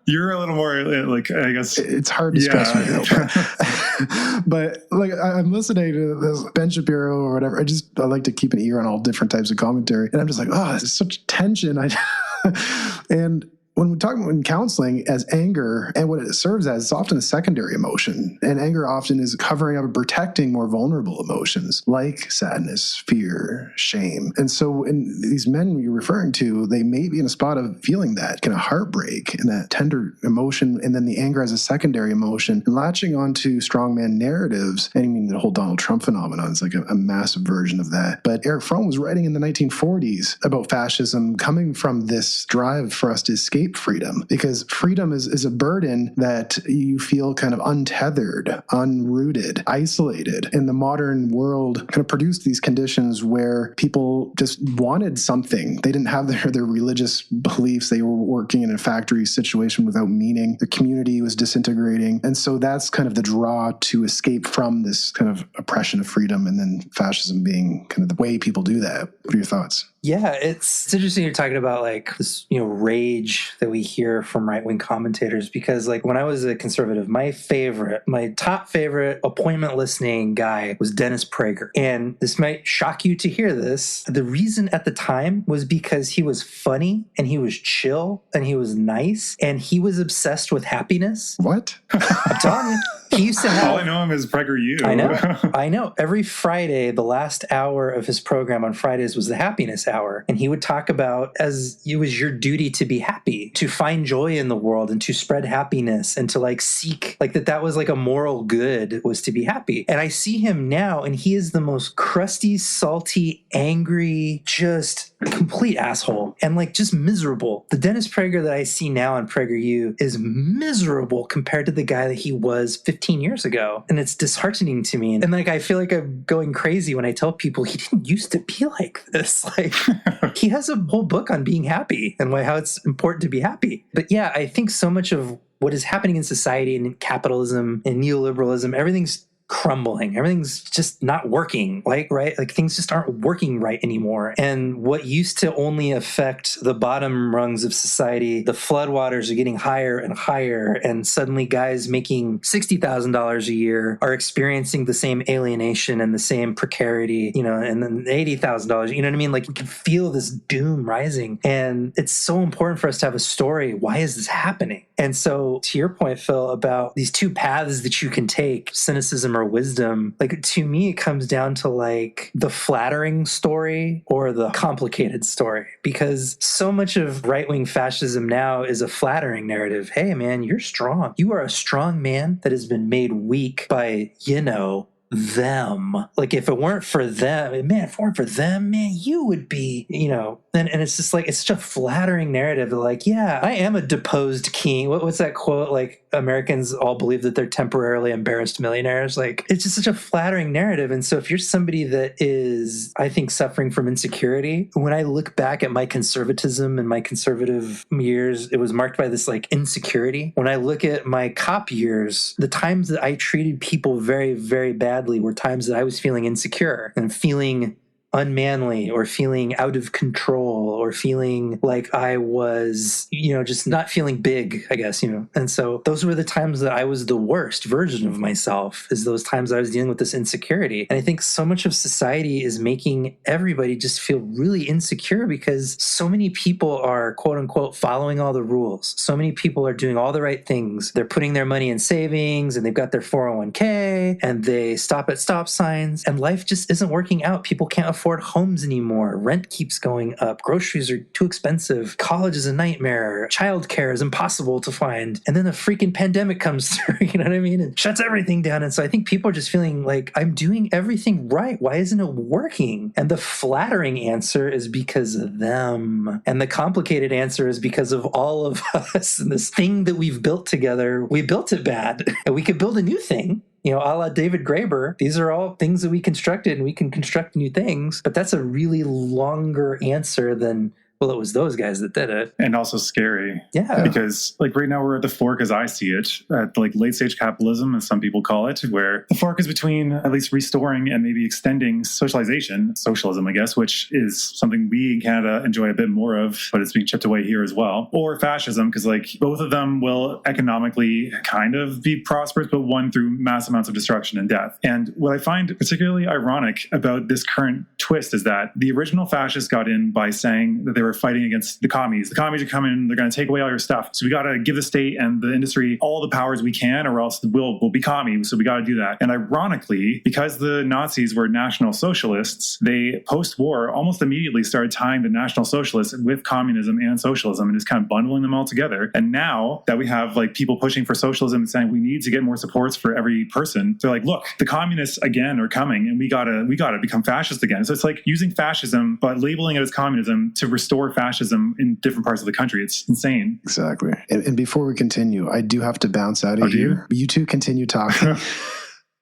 You're a little more like, I guess. It's hard to stress me though. But like, I'm listening to this Ben Shapiro or whatever. I like to keep an ear on all different types of commentary. And I'm just like, oh, there's such tension. And when we talk about in counseling as anger and what it serves as, it's often a secondary emotion. And anger often is covering up and protecting more vulnerable emotions like sadness, fear, shame. And so in these men you're referring to, they may be in a spot of feeling that kind of heartbreak and that tender emotion, and then the anger as a secondary emotion, and latching onto strongman narratives. And I mean, the whole Donald Trump phenomenon is like a massive version of that. But Erich Fromm was writing in the 1940s about fascism coming from this drive for us to escape freedom, because freedom is a burden that you feel kind of untethered, unrooted, isolated. And the modern world kind of produced these conditions where people just wanted something. They didn't have their religious beliefs. They were working in a factory situation without meaning. The community was disintegrating. And so that's kind of the draw to escape from this kind of oppression of freedom, and then fascism being kind of the way people do that. What are your thoughts? Yeah, it's interesting you're talking about like this, rage that we hear from right-wing commentators, because like when I was a conservative, my top favorite appointment listening guy was Dennis Prager. And this might shock you to hear this. The reason at the time was because he was funny and he was chill and he was nice and he was obsessed with happiness. What? I'm telling you. He used to have... All I know him is PragerU. I know. Every Friday, the last hour of his program on Fridays was the happiness hour. And he would talk about as it was your duty to be happy, to find joy in the world and to spread happiness and to like seek, like that was like a moral good, was to be happy. And I see him now and he is the most crusty, salty, angry, just complete asshole and like just miserable. The Dennis Prager that I see now on PragerU is miserable compared to the guy that he was 15 years ago. And it's disheartening to me. And like, I feel like I'm going crazy when I tell people he didn't used to be like this. Like he has a whole book on being happy and how it's important to be happy. But yeah, I think so much of what is happening in society and in capitalism and neoliberalism, everything's crumbling. Everything's just not working, right? Like things just aren't working right anymore. And what used to only affect the bottom rungs of society, the floodwaters are getting higher and higher. And suddenly guys making $60,000 a year are experiencing the same alienation and the same precarity, and then $80,000, you know what I mean? Like you can feel this doom rising. And it's so important for us to have a story. Why is this happening? And so to your point, Phil, about these two paths that you can take, cynicism or wisdom, like to me, it comes down to like the flattering story or the complicated story, because so much of right-wing fascism now is a flattering narrative. Hey, man, you're strong. You are a strong man that has been made weak by, them. Like if it weren't for them, man, you would be, and it's just like, it's such a flattering narrative. Like, yeah, I am a deposed king. What's that quote? Like Americans all believe that they're temporarily embarrassed millionaires. Like it's just such a flattering narrative. And so if you're somebody that is, I think, suffering from insecurity, when I look back at my conservatism and my conservative years, it was marked by this like insecurity. When I look at my cop years, the times that I treated people very, very badly were times that I was feeling insecure and feeling unmanly or feeling out of control or feeling like I was, just not feeling big, I guess, And so those were the times that I was the worst version of myself, is those times I was dealing with this insecurity. And I think so much of society is making everybody just feel really insecure because so many people are, quote unquote, following all the rules. So many people are doing all the right things. They're putting their money in savings and they've got their 401k and they stop at stop signs, and life just isn't working out. People can't afford homes anymore. Rent keeps going up. Groceries are too expensive. College is a nightmare. Childcare is impossible to find. And then the freaking pandemic comes through, you know what I mean? It shuts everything down. And so I think people are just feeling like, I'm doing everything right. Why isn't it working? And the flattering answer is because of them. And the complicated answer is because of all of us. And this thing that we've built together, we built it bad. And we could build a new thing. a la David Graeber. These are all things that we constructed, and we can construct new things. But that's a really longer answer than, well, it was those guys that did it. And also scary. Yeah. Because like right now we're at the fork, as I see it, at like late stage capitalism, as some people call it, where the fork is between at least restoring and maybe extending socialism, I guess, which is something we in Canada enjoy a bit more of, but it's being chipped away here as well. Or fascism, because like both of them will economically kind of be prosperous, but one through mass amounts of destruction and death. And what I find particularly ironic about this current twist is that the original fascists got in by saying that they were fighting against the commies. The commies are coming, they're going to take away all your stuff. So we got to give the state and the industry all the powers we can, or else we'll be commies. So we got to do that. And ironically, because the Nazis were National Socialists, they post-war almost immediately started tying the National Socialists with communism and socialism and just kind of bundling them all together. And now that we have like people pushing for socialism and saying we need to get more supports for every person, they're like, look, the communists again are coming, and we gotta become fascist again. So it's like using fascism but labeling it as communism to restore fascism in different parts of the country. It's insane. Exactly. And before we continue, I do have to bounce out of here. You two continue talking.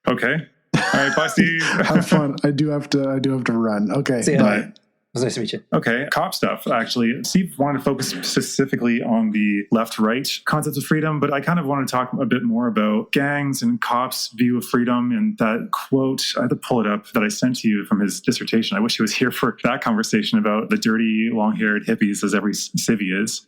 Okay. All right, bye, Steve. Have fun. I do have to run. Okay. See you. Bye. It was nice to meet you. Okay, cop stuff, actually. Steve wanted to focus specifically on the left-right concepts of freedom, but I kind of want to talk a bit more about gangs and cops' view of freedom, and that quote, I had to pull it up, that I sent to you from his dissertation. I wish he was here for that conversation about the dirty, long-haired hippies, as every civvy is.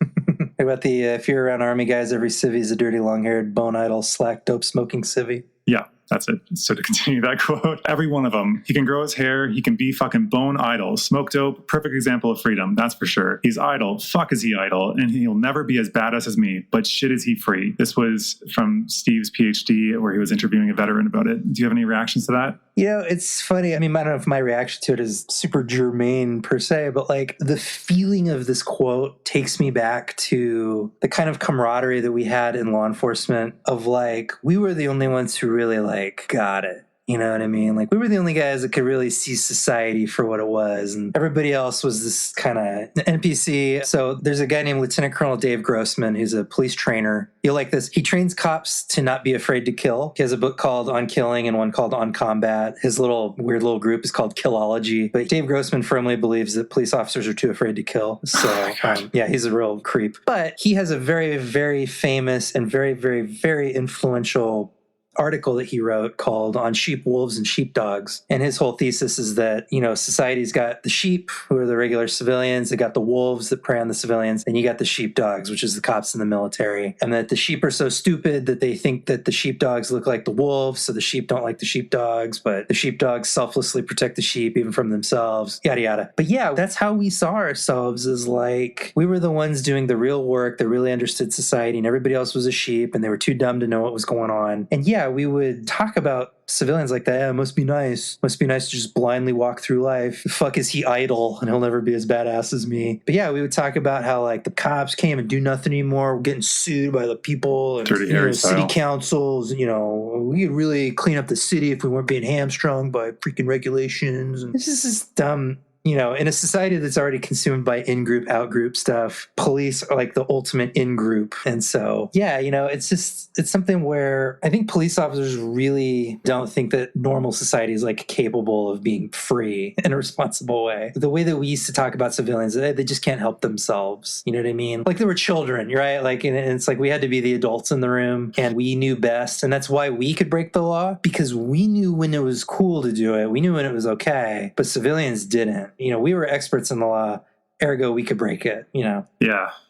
About the, if you're around Army guys, every civvy is a dirty, long-haired, bone-idle, slack, dope-smoking civvy. Yeah. That's it. So to continue that quote, every one of them, he can grow his hair, he can be fucking bone idle, smoke dope, perfect example of freedom, that's for sure. He's idle, fuck is he idle, and he'll never be as badass as me, but shit is he free. This was from Steve's PhD, where he was interviewing a veteran about it. Do you have any reactions to that? It's funny. I mean, I don't know if my reaction to it is super germane per se, but like the feeling of this quote takes me back to the kind of camaraderie that we had in law enforcement of like, we were the only ones who really like got it. You know what I mean? Like, we were the only guys that could really see society for what it was. And everybody else was this kind of NPC. So there's a guy named Lieutenant Colonel Dave Grossman, who's a police trainer. You'll like this. He trains cops to not be afraid to kill. He has a book called On Killing and one called On Combat. His weird little group is called Killology. But Dave Grossman firmly believes that police officers are too afraid to kill. So, yeah, he's a real creep. But he has a very, very famous and very, very, very influential article that he wrote called On Sheep, Wolves, and Sheepdogs. And his whole thesis is that, society's got the sheep, who are the regular civilians, they got the wolves that prey on the civilians, and you got the sheepdogs, which is the cops in the military. And that the sheep are so stupid that they think that the sheepdogs look like the wolves, so the sheep don't like the sheepdogs, but the sheepdogs selflessly protect the sheep even from themselves, yada yada. But yeah, that's how we saw ourselves, as like, we were the ones doing the real work that really understood society, and everybody else was a sheep, and they were too dumb to know what was going on. And yeah, we would talk about civilians like that. Yeah, it must be nice. Must be nice to just blindly walk through life. Fuck is he idle, and he'll never be as badass as me. But yeah, we would talk about how like the cops came and do nothing anymore. We're getting sued by the people and city councils. We could really clean up the city if we weren't being hamstrung by freaking regulations. And it's just this dumb. In a society that's already consumed by in-group, out-group stuff, police are like the ultimate in-group. And so, yeah, it's something where I think police officers really don't think that normal society is like capable of being free in a responsible way. The way that we used to talk about civilians, they just can't help themselves. You know what I mean? Like they were children, right? Like, and it's like we had to be the adults in the room and we knew best. And that's why we could break the law, because we knew when it was cool to do it. We knew when it was okay, but civilians didn't. We were experts in the law, ergo we could break it,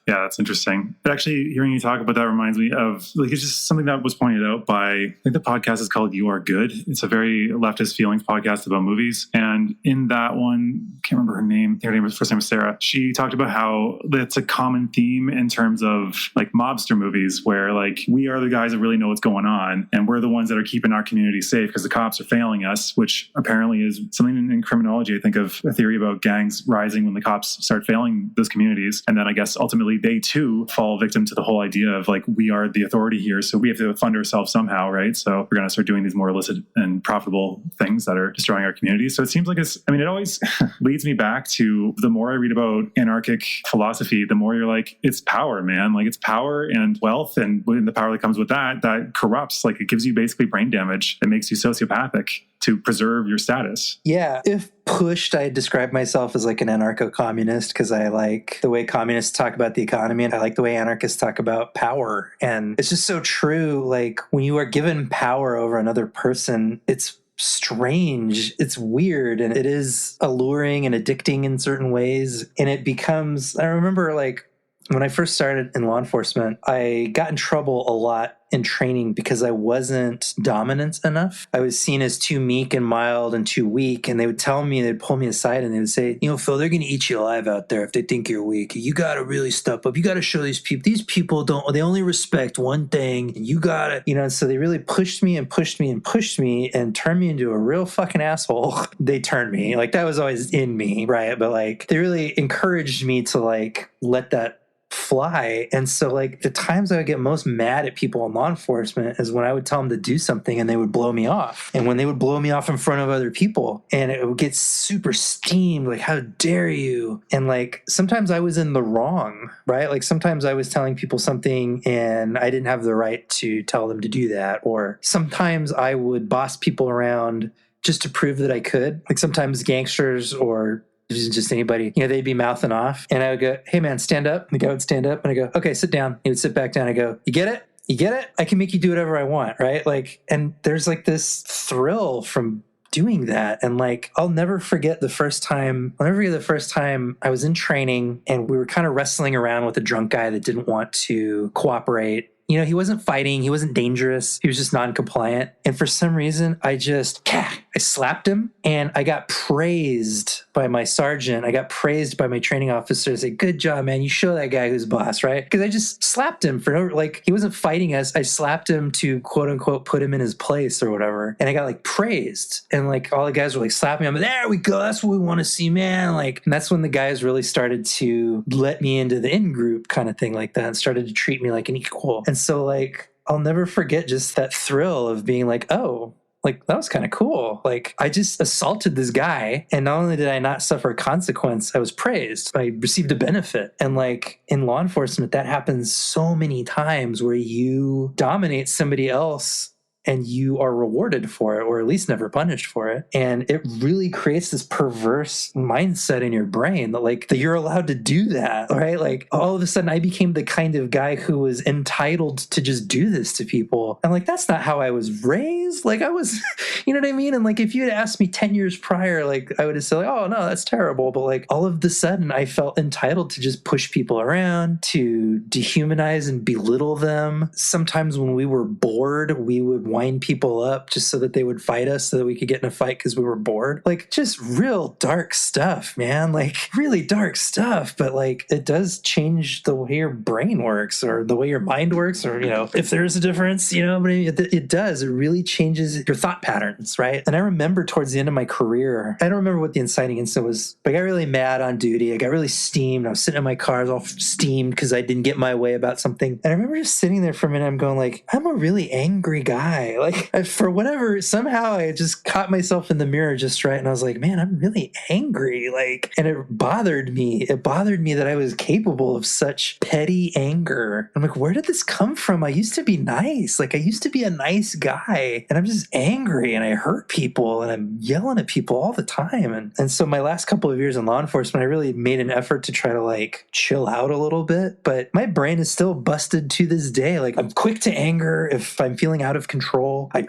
Yeah, that's interesting. But actually, hearing you talk about that reminds me of, like, it's just something that was pointed out by, I think the podcast is called You Are Good. It's a very leftist feelings podcast about movies. And in that one, I can't remember her name. First name was Sarah. She talked about how it's a common theme in terms of like mobster movies where like we are the guys that really know what's going on. And we're the ones that are keeping our community safe because the cops are failing us, which apparently is something in criminology. I think of a theory about gangs rising when the cops start start failing those communities. And then I guess ultimately they too fall victim to the whole idea of like, we are the authority here, so we have to fund ourselves somehow, right? So we're going to start doing these more illicit and profitable things that are destroying our communities. So it seems like it always leads me back to the more I read about anarchic philosophy, the more you're like, it's power, man. Like it's power and wealth, and when the power that comes with that corrupts. Like it gives you basically brain damage. It makes you sociopathic to preserve your status. Yeah. If pushed, I describe myself as like an anarcho-communist because I like the way communists talk about the economy and I like the way anarchists talk about power. And it's just so true. Like when you are given power over another person, it's strange, it's weird, and it is alluring and addicting in certain ways. And it becomes, I remember like when I first started in law enforcement, I got in trouble a lot in training because I wasn't dominant enough. I was seen as too meek and mild and too weak. And they would tell me, they'd pull me aside and they would say, Phil, they're going to eat you alive out there if they think you're weak. You got to really step up. You got to show these people they only respect one thing. And you got to, and so they really pushed me and pushed me and pushed me and turned me into a real fucking asshole. They turned me. Like that was always in me, right? But like they really encouraged me to like let that fly. And so like the times I would get most mad at people in law enforcement is when I would tell them to do something and they would blow me off. And when they would blow me off in front of other people and it would get super steamed, like, how dare you? And like sometimes I was in the wrong, right? Like sometimes I was telling people something and I didn't have the right to tell them to do that. Or sometimes I would boss people around just to prove that I could. Like sometimes gangsters or just anybody, they'd be mouthing off and I would go, hey man, stand up. And the guy would stand up and I go, okay, sit down. He would sit back down. I go, you get it? You get it? I can make you do whatever I want, right? Like, and there's like this thrill from doing that. And like, I'll never forget the first time I was in training and we were kind of wrestling around with a drunk guy that didn't want to cooperate. He wasn't fighting. He wasn't dangerous. He was just non-compliant. And for some reason, I slapped him and I got praised by my sergeant. I got praised by my training officer. I said, good job, man. You show that guy who's boss, right? Because I just slapped him he wasn't fighting us. I slapped him to quote unquote put him in his place or whatever. And I got like praised. And like all the guys were like slapping me. I'm like, there we go. That's what we want to see, man. Like, and that's when the guys really started to let me into the in-group kind of thing like that and started to treat me like an equal. And so like, I'll never forget just that thrill of being like, oh, like that was kind of cool. Like I just assaulted this guy and not only did I not suffer a consequence, I was praised. I received a benefit. And like in law enforcement, that happens so many times where you dominate somebody else and you are rewarded for it, or at least never punished for it. And it really creates this perverse mindset in your brain that you're allowed to do that, right? Like all of a sudden I became the kind of guy who was entitled to just do this to people. And like, that's not how I was raised. Like I was, you know what I mean? And like, if you had asked me 10 years prior, like I would have said, like, oh no, that's terrible. But like all of a sudden I felt entitled to just push people around, to dehumanize and belittle them. Sometimes when we were bored, we would wind people up just so that they would fight us so that we could get in a fight because we were bored. Like just real dark stuff, man. Like really dark stuff. But like it does change the way your brain works or the way your mind works, or, if there's a difference, but it does. It really changes your thought patterns, right? And I remember towards the end of my career, I don't remember what the inciting incident was, but I got really mad on duty. I got really steamed. I was sitting in my car, I was all steamed because I didn't get my way about something. And I remember just sitting there for a minute, I'm going like, I'm a really angry guy. Like for whatever, somehow I just caught myself in the mirror just right. And I was like, man, I'm really angry. Like, and it bothered me. It bothered me that I was capable of such petty anger. I'm like, where did this come from? I used to be nice. Like I used to be a nice guy and I'm just angry and I hurt people and I'm yelling at people all the time. And so my last couple of years in law enforcement, I really made an effort to try to like chill out a little bit, but my brain is still busted to this day. Like I'm quick to anger if I'm feeling out of control. I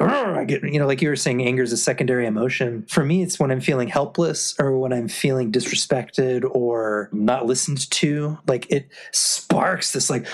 get, like you were saying, anger is a secondary emotion. For me, it's when I'm feeling helpless or when I'm feeling disrespected or not listened to. Like it sparks this like,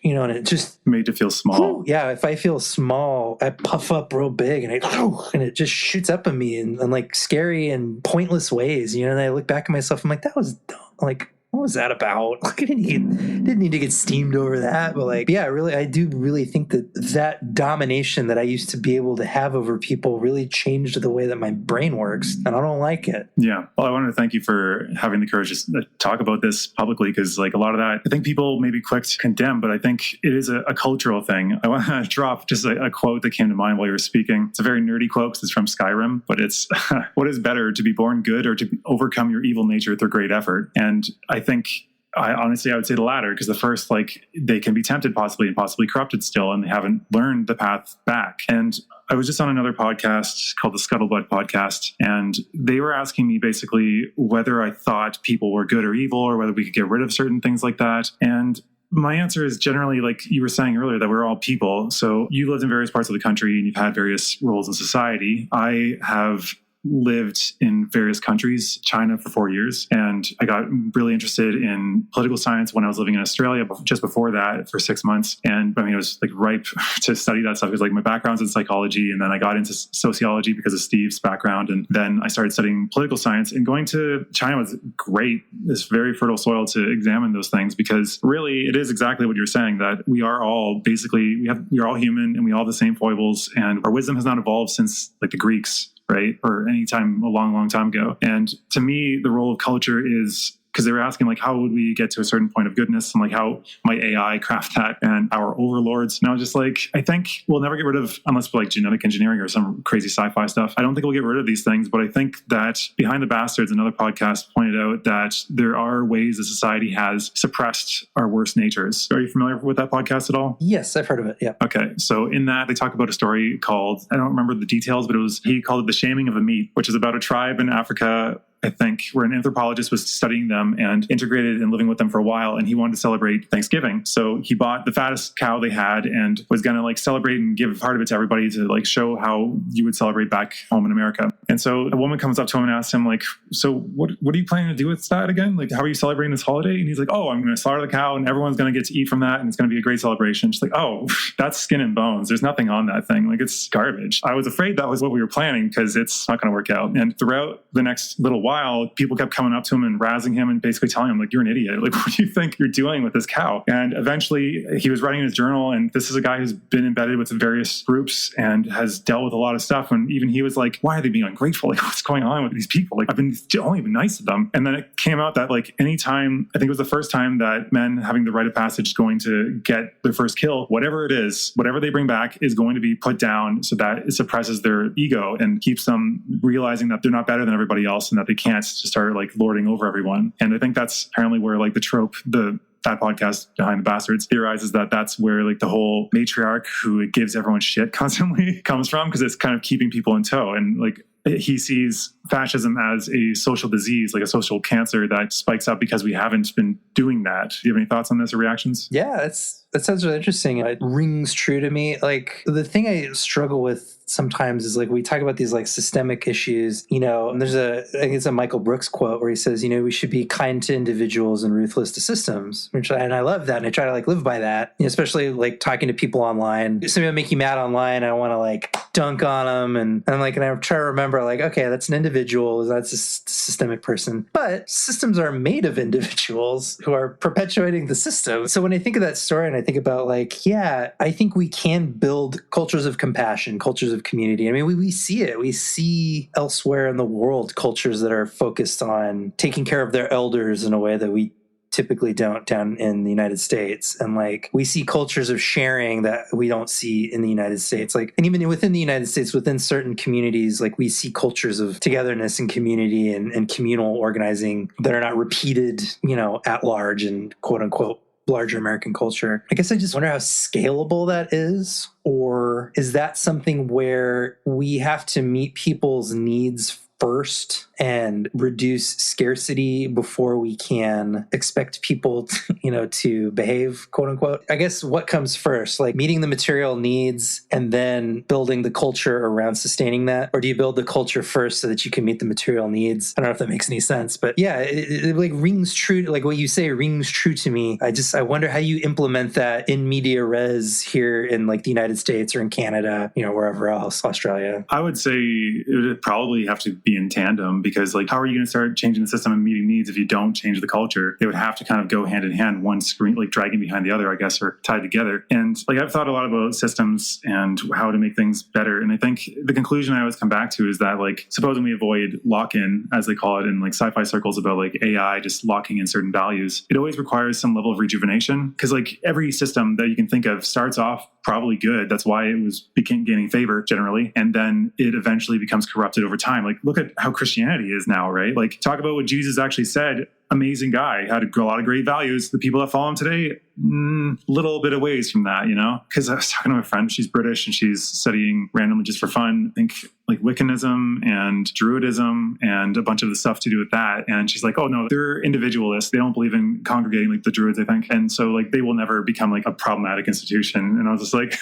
and it just made you feel small. Yeah, if I feel small, I puff up real big and it just shoots up at me in like scary and pointless ways. And I look back at myself, I'm like, that was dumb. Like, what was that about? Like, I didn't need to get steamed over that. But like, yeah, really, I do really think that domination that I used to be able to have over people really changed the way that my brain works, and I don't like it. Yeah. Well, I wanted to thank you for having the courage to talk about this publicly, because like a lot of that, I think people may be quick to condemn, but I think it is a cultural thing. I want to drop just a quote that came to mind while you were speaking. It's a very nerdy quote because it's from Skyrim, but it's, what is better, to be born good or to overcome your evil nature through great effort? And I think I would say the latter, because the first, like, they can be tempted possibly and possibly corrupted still, and they haven't learned the path back. And I was just on another podcast called the Scuttlebutt podcast, and they were asking me basically whether I thought people were good or evil, or whether we could get rid of certain things like that. And my answer is generally, like you were saying earlier, that we're all people. So you lived in various parts of the country and you've had various roles in society. I have lived in various countries, China for 4 years, and I got really interested in political science when I was living in Australia just before that for 6 months. And I mean, it was like ripe to study that stuff because like my background's in psychology, and then I got into sociology because of Steve's background, and then I started studying political science. And going to China was great. It's very fertile soil to examine those things, because really it is exactly what you're saying, that we are all basically, we're all human and we all have the same foibles, and our wisdom has not evolved since like the Greeks, right? Or any time a long, long time ago. And to me, the role of culture is, because they were asking like, how would we get to a certain point of goodness? And like, how might AI craft that? And our overlords. And I was just like, I think we'll never get rid of, unless for like genetic engineering or some crazy sci-fi stuff, I don't think we'll get rid of these things. But I think that Behind the Bastards, another podcast, pointed out that there are ways that society has suppressed our worst natures. Are you familiar with that podcast at all? Yes, I've heard of it. Yeah. Okay. So in that, they talk about a story called, I don't remember the details, but he called it The Shaming of a Meat, which is about a tribe in Africa, I think, where an anthropologist was studying them and integrated and living with them for a while. And he wanted to celebrate Thanksgiving. So he bought the fattest cow they had and was going to like celebrate and give part of it to everybody to like show how you would celebrate back home in America. And so a woman comes up to him and asks him like, so what are you planning to do with that again? Like, how are you celebrating this holiday? And he's like, oh, I'm going to slaughter the cow and everyone's going to get to eat from that. And it's going to be a great celebration. She's like, oh, that's skin and bones. There's nothing on that thing. Like, it's garbage. I was afraid that was what we were planning because it's not going to work out. And throughout the next little while, people kept coming up to him and razzing him and basically telling him like, you're an idiot. Like, what do you think you're doing with this cow? And eventually he was writing in his journal, and this is a guy who's been embedded with various groups and has dealt with a lot of stuff. And even he was like, why are they being ungrateful? Like, what's going on with these people? Like, I've only been nice to them. And then it came out that like anytime, I think it was the first time that men having the rite of passage going to get their first kill, whatever it is, whatever they bring back is going to be put down so that it suppresses their ego and keeps them realizing that they're not better than everybody else and that they can't just start like lording over everyone. And I think that's apparently where like the trope, that podcast Behind the Bastards theorizes that that's where like the whole matriarch who gives everyone shit constantly comes from, because it's kind of keeping people in tow. And like he sees fascism as a social disease, like a social cancer that spikes up because we haven't been doing that. Do you have any thoughts on this or reactions? Yeah, that sounds really interesting. It rings true to me. Like, the thing I struggle with sometimes is like, we talk about these like systemic issues, you know, and there's I think it's a Michael Brooks quote where he says, you know, we should be kind to individuals and ruthless to systems, and I love that. And I try to like live by that, you know, especially like talking to people online. If somebody will make you mad online, I want to like dunk on them. And I'm like, and I try to remember like, okay, that's an individual. That's a systemic person. But systems are made of individuals who are perpetuating the system. So when I think of that story and I think about like, yeah, I think we can build cultures of compassion, cultures of community. I mean, we see it. We see elsewhere in the world cultures that are focused on taking care of their elders in a way that we typically don't down in the United States. And like, we see cultures of sharing that we don't see in the United States. Like, and even within the United States, within certain communities, like we see cultures of togetherness and community and communal organizing that are not repeated, you know, at large and quote unquote larger American culture. I guess I just wonder how scalable that is, or is that something where we have to meet people's needs first and reduce scarcity before we can expect people to, you know, to behave, quote unquote. I guess what comes first, like meeting the material needs and then building the culture around sustaining that? Or do you build the culture first so that you can meet the material needs? I don't know if that makes any sense, but yeah, it like rings true. Like what you say rings true to me. I wonder how you implement that in media res here in like the United States or in Canada, you know, wherever else, Australia. I would say it would probably have to be be in tandem, because like, how are you going to start changing the system and meeting needs if you don't change the culture? They would have to kind of go hand in hand, one screen like dragging behind the other, I guess, or tied together. And like, I've thought a lot about systems and how to make things better. And I think the conclusion I always come back to is that like, supposing we avoid lock-in, as they call it in like sci-fi circles about like AI just locking in certain values, it always requires some level of rejuvenation, because like every system that you can think of starts off probably good. That's why it became gaining favor generally. And then it eventually becomes corrupted over time. Like, look at how Christianity is now, right? Like, talk about what Jesus actually said. Amazing guy, had a lot of great values. The people that follow him today, little bit of ways from that, you know? Because I was talking to my friend, she's British and she's studying randomly just for fun, I think like Wiccanism and Druidism and a bunch of the stuff to do with that. And she's like, oh no, they're individualists. They don't believe in congregating like the Druids, I think. And so like, they will never become like a problematic institution. And I was just like,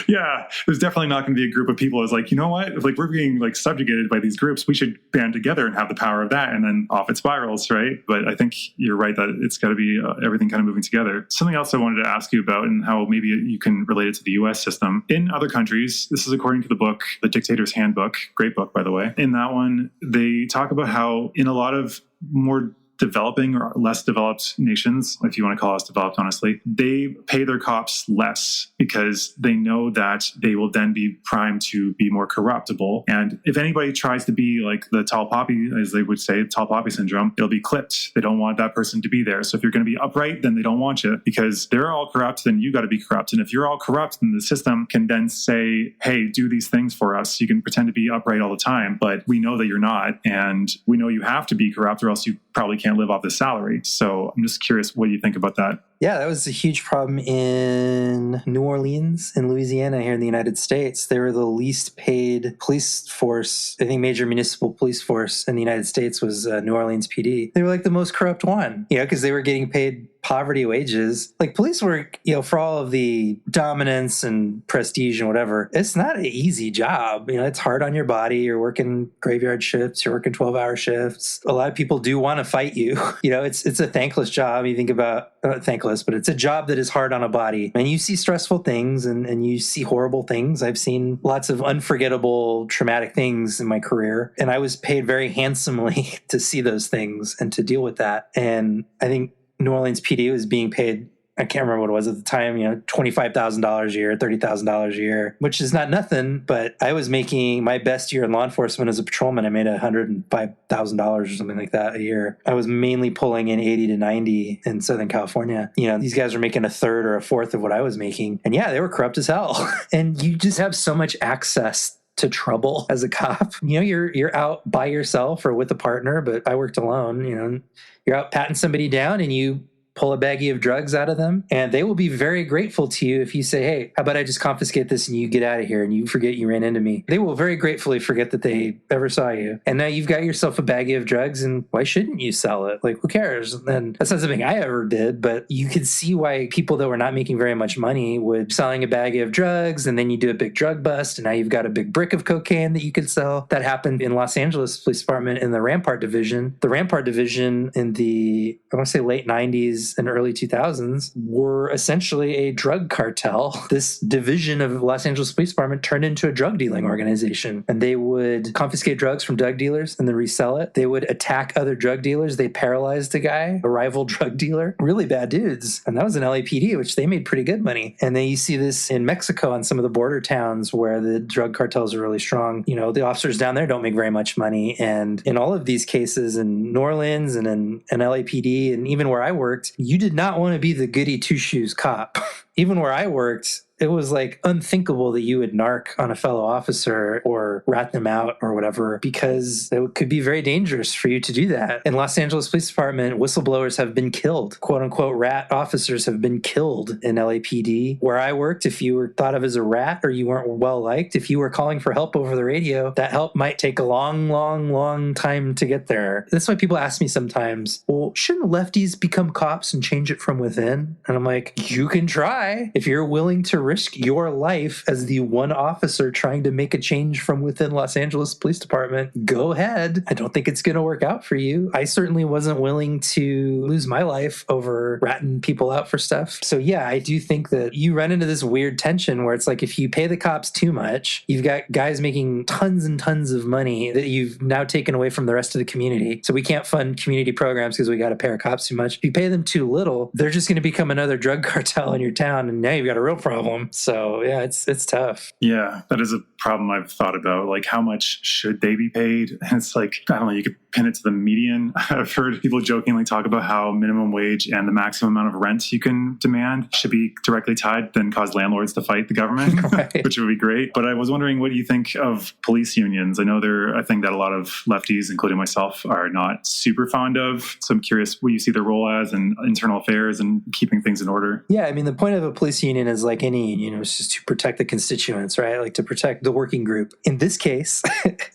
yeah, there's definitely not going to be a group of people who's like, you know what? If like we're being like subjugated by these groups, we should band together and have the power of that, and then off it spirals, right? But I think you're right that it's got to be everything kind of moving together. Something else I wanted to ask you about, and how maybe you can relate it to the U.S. system. In other countries, this is according to the book, The Dictator's Handbook, great book, by the way. In that one, they talk about how in a lot of more developing or less developed nations, if you want to call us developed, honestly, they pay their cops less because they know that they will then be primed to be more corruptible. And if anybody tries to be like the tall poppy, as they would say, tall poppy syndrome, it'll be clipped. They don't want that person to be there. So if you're going to be upright, then they don't want you, because they're all corrupt, then you got to be corrupt. And if you're all corrupt, then the system can then say, hey, do these things for us. You can pretend to be upright all the time, but we know that you're not. And we know you have to be corrupt, or else you probably can't live off the salary. So I'm just curious what you think about that. Yeah, that was a huge problem in New Orleans, in Louisiana, here in the United States. They were the least paid police force. I think major municipal police force in the United States was New Orleans PD. They were like the most corrupt one, because they were getting paid poverty wages. Like police work, for all of the dominance and prestige and whatever, it's not an easy job. It's hard on your body. You're working graveyard shifts. You're working 12-hour shifts. A lot of people do want to fight you. It's a thankless job. You think about thankless, but it's a job that is hard on a body. And you see stressful things and you see horrible things. I've seen lots of unforgettable, traumatic things in my career. And I was paid very handsomely to see those things and to deal with that. And I think New Orleans PD was being paid, I can't remember what it was at the time, $25,000 a year, $30,000 a year, which is not nothing, but I was making my best year in law enforcement as a patrolman. I made $105,000 or something like that a year. I was mainly pulling in 80 to 90 in Southern California. These guys were making a third or a fourth of what I was making. And yeah, they were corrupt as hell. And you just have so much access to trouble as a cop. You're out by yourself or with a partner, but I worked alone. You're out patting somebody down and you pull a baggie of drugs out of them, and they will be very grateful to you if you say, hey, how about I just confiscate this and you get out of here and you forget you ran into me. They will very gratefully forget that they ever saw you. And now you've got yourself a baggie of drugs, and why shouldn't you sell it? Like, who cares? And that's not something I ever did, but you could see why people that were not making very much money would selling a baggie of drugs, and then you do a big drug bust, and now you've got a big brick of cocaine that you could sell. That happened in Los Angeles Police Department in the Rampart Division. The Rampart Division in the, I want to say late 90s and early 2000s were essentially a drug cartel. This division of Los Angeles Police Department turned into a drug dealing organization, and they would confiscate drugs from drug dealers and then resell it. They would attack other drug dealers. They paralyzed a guy, a rival drug dealer, really bad dudes. And that was an LAPD, which they made pretty good money. And then you see this in Mexico and some of the border towns where the drug cartels are really strong. The officers down there don't make very much money. And in all of these cases in New Orleans and in LAPD, and even where I worked, you did not want to be the goody two-shoes cop. Even where I worked, it was like unthinkable that you would narc on a fellow officer or rat them out or whatever, because it could be very dangerous for you to do that. In Los Angeles Police Department, whistleblowers have been killed. Quote unquote rat officers have been killed in LAPD. Where I worked, if you were thought of as a rat or you weren't well liked, if you were calling for help over the radio, that help might take a long, long, long time to get there. That's why people ask me sometimes, well, shouldn't lefties become cops and change it from within? And I'm like, you can try if you're willing to risk your life as the one officer trying to make a change from within Los Angeles Police Department, go ahead. I don't think it's going to work out for you. I certainly wasn't willing to lose my life over ratting people out for stuff. So yeah, I do think that you run into this weird tension where it's like if you pay the cops too much, you've got guys making tons and tons of money that you've now taken away from the rest of the community. So we can't fund community programs because we got to pay our cops too much. If you pay them too little, they're just going to become another drug cartel in your town, and now you've got a real problem. So yeah, it's tough. Yeah, that is a problem I've thought about. Like, how much should they be paid? And it's like, I don't know, you could pin it to the median. I've heard people jokingly talk about how minimum wage and the maximum amount of rent you can demand should be directly tied, then cause landlords to fight the government, Right. which would be great. But I was wondering, what do you think of police unions? I know they're a thing that a lot of lefties, including myself, are not super fond of. So I'm curious what you see their role as in internal affairs and keeping things in order. Yeah, I mean, the point of a police union is like any union, it's just to protect the constituents, right? Like to protect the working group. In this case,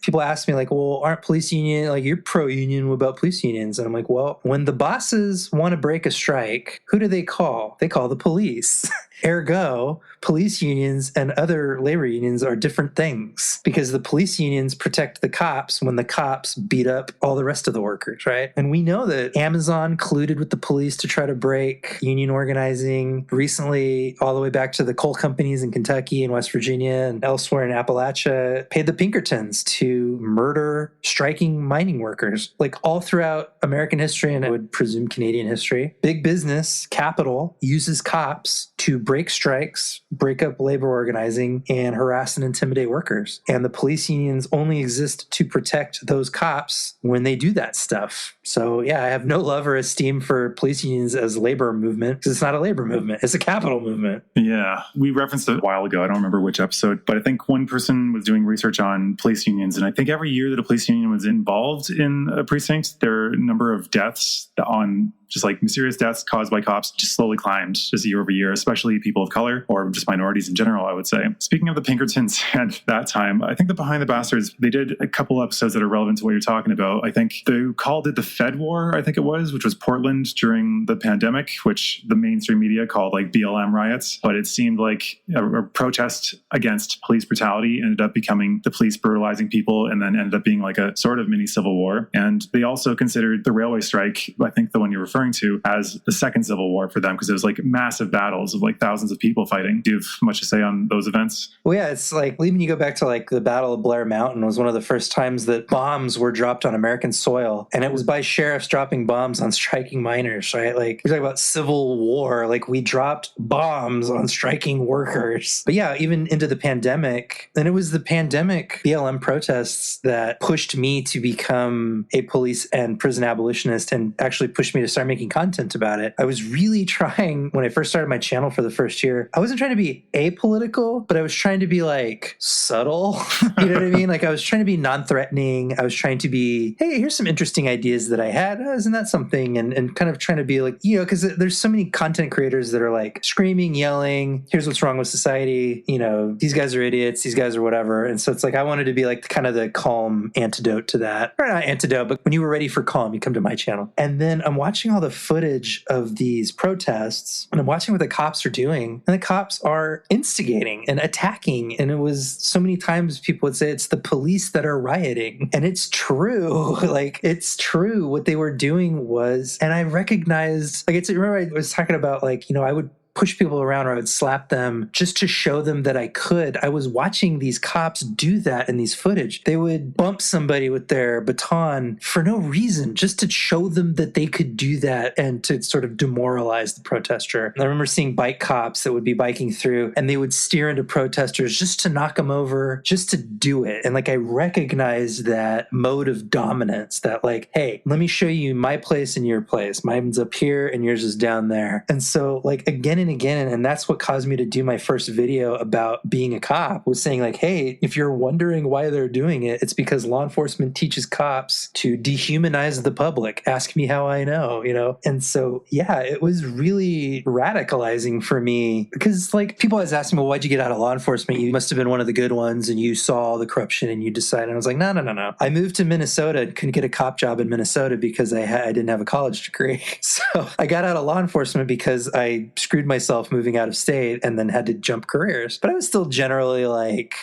people ask me like, well, aren't police union, like you're pro-union, what about police unions? And I'm like, well, when the bosses want to break a strike, who do they call? They call the police. Ergo, police unions and other labor unions are different things because the police unions protect the cops when the cops beat up all the rest of the workers, right? And we know that Amazon colluded with the police to try to break union organizing recently, all the way back to the coal companies in Kentucky and West Virginia and elsewhere in Appalachia, paid the Pinkertons to murder striking mining workers. Like all throughout American history, and I would presume Canadian history, big business, capital, uses cops to break strikes, break up labor organizing, and harass and intimidate workers. And the police unions only exist to protect those cops when they do that stuff. So yeah, I have no love or esteem for police unions as labor movement because it's not a labor movement. It's a capital movement. Yeah. We referenced it a while ago. I don't remember which episode, but I think one person was doing research on police unions. And I think every year that a police union was involved in a precinct, their number of deaths on just like mysterious deaths caused by cops just slowly climbed just year over year, especially people of color or just minorities in general, I would say. Speaking of the Pinkertons at that time, I think the Behind the Bastards, they did a couple episodes that are relevant to what you're talking about. I think they called it the Fed War, I think it was, which was Portland during the pandemic, which the mainstream media called like BLM riots. But it seemed like a protest against police brutality ended up becoming the police brutalizing people and then ended up being like a sort of mini civil war. And they also considered the railway strike, I think the one you're referring to, as the second civil war for them because it was like massive battles of like thousands of people fighting. Do you have much to say on those events? Well, yeah, it's like even you go back to like the Battle of Blair Mountain was one of the first times that bombs were dropped on American soil, and it was by sheriffs dropping bombs on striking miners, right? Like we're talking about civil war, like we dropped bombs on striking workers. But yeah, even into the pandemic, and it was the pandemic BLM protests that pushed me to become a police and prison abolitionist and actually pushed me to start making content about it. I was really trying, when I first started my channel for the first year, I wasn't trying to be apolitical, but I was trying to be like subtle. You know what I mean? Like I was trying to be non-threatening. I was trying to be, hey, here's some interesting ideas that I had. Oh, isn't that something? And kind of trying to be like, you know, because there's so many content creators that are like screaming, yelling, here's what's wrong with society. You know, these guys are idiots. These guys are whatever. And so it's like, I wanted to be like kind of the calm antidote to that. Or not antidote, but when you were ready for calm, you come to my channel. And then I'm watching all the footage of these protests and I'm watching what the cops are doing, and the cops are instigating and attacking. And it was so many times people would say it's the police that are rioting, and it's true. Like it's true. What they were doing was, and I recognized, like, remember I was talking about like, you know, I would push people around or I would slap them just to show them that I could. I was watching these cops do that in these footage. They would bump somebody with their baton for no reason, just to show them that they could do that and to sort of demoralize the protester. And I remember seeing bike cops that would be biking through and they would steer into protesters just to knock them over, just to do it. And like I recognized that mode of dominance, that like, hey, let me show you my place and your place. Mine's up here and yours is down there. And so like again and again, and that's what caused me to do my first video about being a cop, was saying like, hey, if you're wondering why they're doing it, it's because law enforcement teaches cops to dehumanize the public. Ask me how I know, you know? And so, yeah, it was really radicalizing for me because like people always ask me, well, why'd you get out of law enforcement? You must have been one of the good ones and you saw all the corruption and you decided. And I was like, no. I moved to Minnesota, couldn't get a cop job in Minnesota because I didn't have a college degree. So I got out of law enforcement because I screwed myself moving out of state and then had to jump careers. But I was still generally like,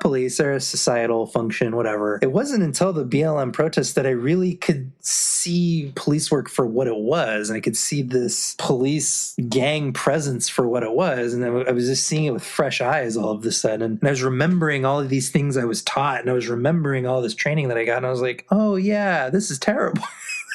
police are a societal function, whatever. It wasn't until the BLM protests that I really could see police work for what it was. And I could see this police gang presence for what it was. And I was just seeing it with fresh eyes all of a sudden. And I was remembering all of these things I was taught, and I was remembering all this training that I got. And I was like, oh yeah, this is terrible.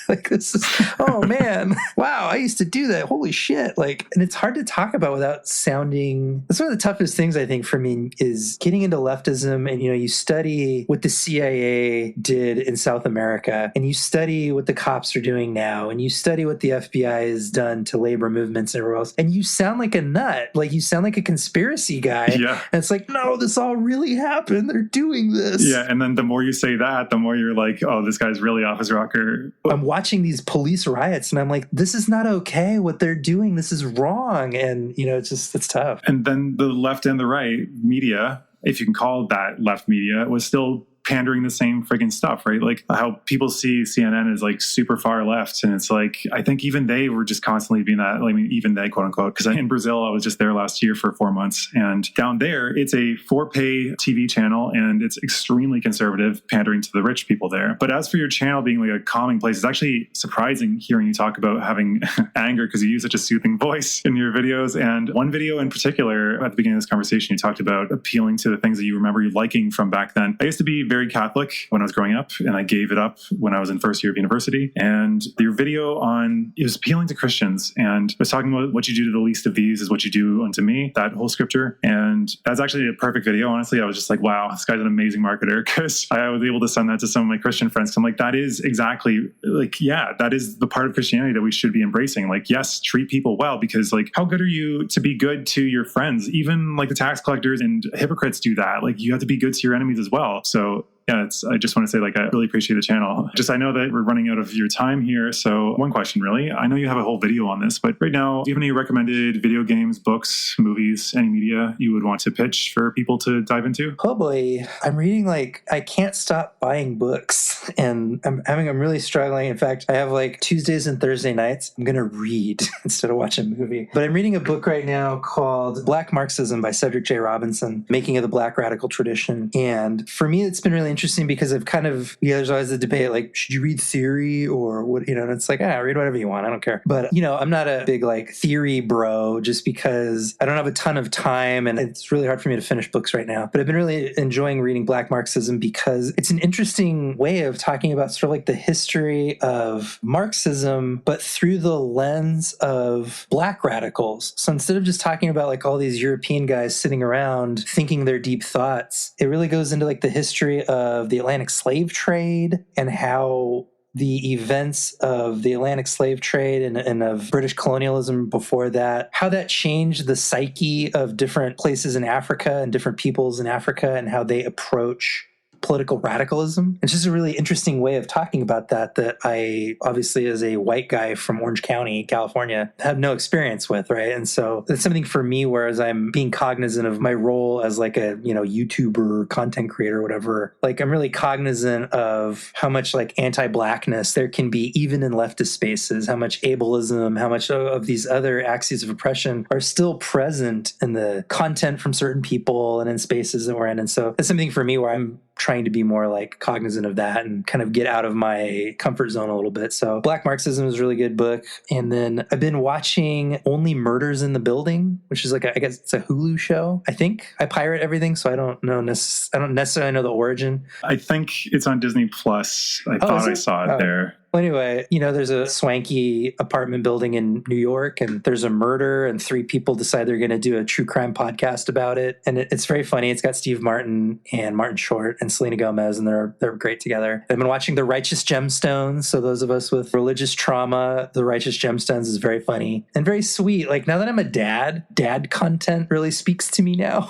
Like, this is, oh man, wow, I used to do that. Holy shit. Like, and it's hard to talk about without sounding, that's one of the toughest things I think for me is getting into leftism. And, you study what the CIA did in South America, and you study what the cops are doing now, and you study what the FBI has done to labor movements and everywhere else. And you sound like a nut. Like, you sound like a conspiracy guy. Yeah. And it's like, no, this all really happened. They're doing this. Yeah. And then the more you say that, the more you're like, oh, this guy's really off his rocker. I'm watching these police riots and I'm like, this is not okay what they're doing. This is wrong. And, it's tough. And then the left and the right media, if you can call that left media, was still pandering the same friggin' stuff, right? Like how people see CNN as like super far left. And it's like, I think even they were just constantly being that, I mean, even they, quote unquote, because in Brazil, I was just there last year for 4 months. And down there, it's a for-pay TV channel and it's extremely conservative, pandering to the rich people there. But as for your channel being like a calming place, it's actually surprising hearing you talk about having anger because you use such a soothing voice in your videos. And one video in particular, at the beginning of this conversation, you talked about appealing to the things that you remember you liking from back then. I used to be very Catholic when I was growing up, and I gave it up when I was in first year of university. And your video it was appealing to Christians, and it was talking about what you do to the least of these is what you do unto me, that whole scripture. And that's actually a perfect video. Honestly, I was just like, wow, this guy's an amazing marketer, because I was able to send that to some of my Christian friends. I'm like, that is exactly like, yeah, that is the part of Christianity that we should be embracing. Like, yes, treat people well, because like, how good are you to be good to your friends? Even like the tax collectors and hypocrites do that. Like, you have to be good to your enemies as well. So yeah, I just want to say, like, I really appreciate the channel. I know that we're running out of your time here. So one question, really. I know you have a whole video on this, but right now, do you have any recommended video games, books, movies, any media you would want to pitch for people to dive into? Oh boy, I'm reading I can't stop buying books, and I'm really struggling. In fact, I have Tuesdays and Thursday nights, I'm going to read instead of watch a movie. But I'm reading a book right now called Black Marxism by Cedric J. Robinson, Making of the Black Radical Tradition. And for me, it's been really interesting because I've there's always the debate, should you read theory or what, and it's like, read whatever you want. I don't care. But, I'm not a big theory bro just because I don't have a ton of time and it's really hard for me to finish books right now. But I've been really enjoying reading Black Marxism because it's an interesting way of talking about sort of the history of Marxism, but through the lens of Black radicals. So instead of just talking about all these European guys sitting around thinking their deep thoughts, it really goes into the history of the Atlantic slave trade and how the events of the Atlantic slave trade and of British colonialism before that, how that changed the psyche of different places in Africa and different peoples in Africa and how they approach political radicalism. It's just a really interesting way of talking about that I, obviously as a white guy from Orange County, California, have no experience with, right? And so that's something for me, whereas I'm being cognizant of my role as a, YouTuber, content creator, whatever, I'm really cognizant of how much anti-blackness there can be even in leftist spaces, how much ableism, how much of these other axes of oppression are still present in the content from certain people and in spaces that we're in. And so it's something for me where I'm trying to be more cognizant of that and kind of get out of my comfort zone a little bit. So Black Marxism is a really good book. And then I've been watching Only Murders in the Building, which is I guess it's a Hulu show. I think I pirate everything, so I don't necessarily know the origin. I think it's on Disney Plus. I thought I saw it there. Well, anyway, there's a swanky apartment building in New York and there's a murder and 3 people decide they're going to do a true crime podcast about it. And it's very funny. It's got Steve Martin and Martin Short and Selena Gomez, and they're great together. I've been watching The Righteous Gemstones. So those of us with religious trauma, The Righteous Gemstones is very funny and very sweet. Now that I'm a dad content really speaks to me now.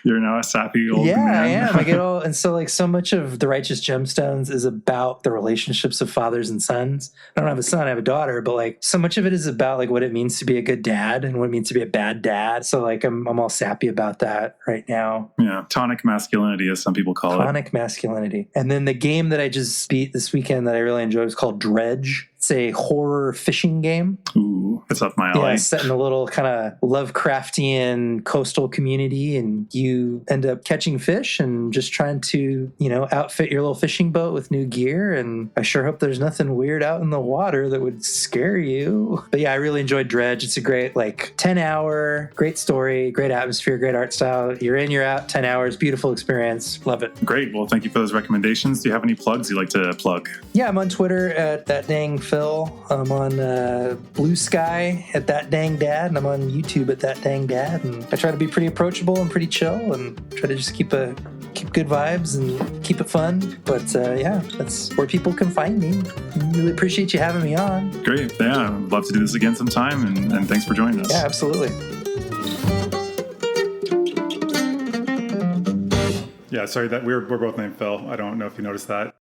You're now a sappy old man. Yeah, I am. I get all, and so so much of The Righteous Gemstones is about the relationships of fathers and sons. I don't have a son, I have a daughter, but so much of it is about what it means to be a good dad and what it means to be a bad dad. So I'm all sappy about that right now. Yeah, tonic masculinity, as some people call it. Tonic masculinity. And then the game that I just beat this weekend that I really enjoyed was called Dredge. It's a horror fishing game. Ooh, It's up my alley. Yeah, set in a little kind of Lovecraftian coastal community, and you end up catching fish and just trying to, outfit your little fishing boat with new gear. And I sure hope there's nothing weird out in the water that would scare you. But yeah, I really enjoyed Dredge. It's a great 10-hour, great story, great atmosphere, great art style. You're in, you're out, 10 hours, beautiful experience. Love it. Great. Well, thank you for those recommendations. Do you have any plugs you'd like to plug? Yeah, I'm on Twitter at ThatDangPhil. I'm on Blue Sky at ThatDangDad, and I'm on YouTube at ThatDangDad. And I try to be pretty approachable and pretty chill, and try to just keep good vibes and keep it fun. But that's where people can find me. Really appreciate you having me on. Great. Yeah, I'd love to do this again sometime, and thanks for joining us. Yeah, absolutely. Yeah, sorry that we're both named Phil. I don't know if you noticed that.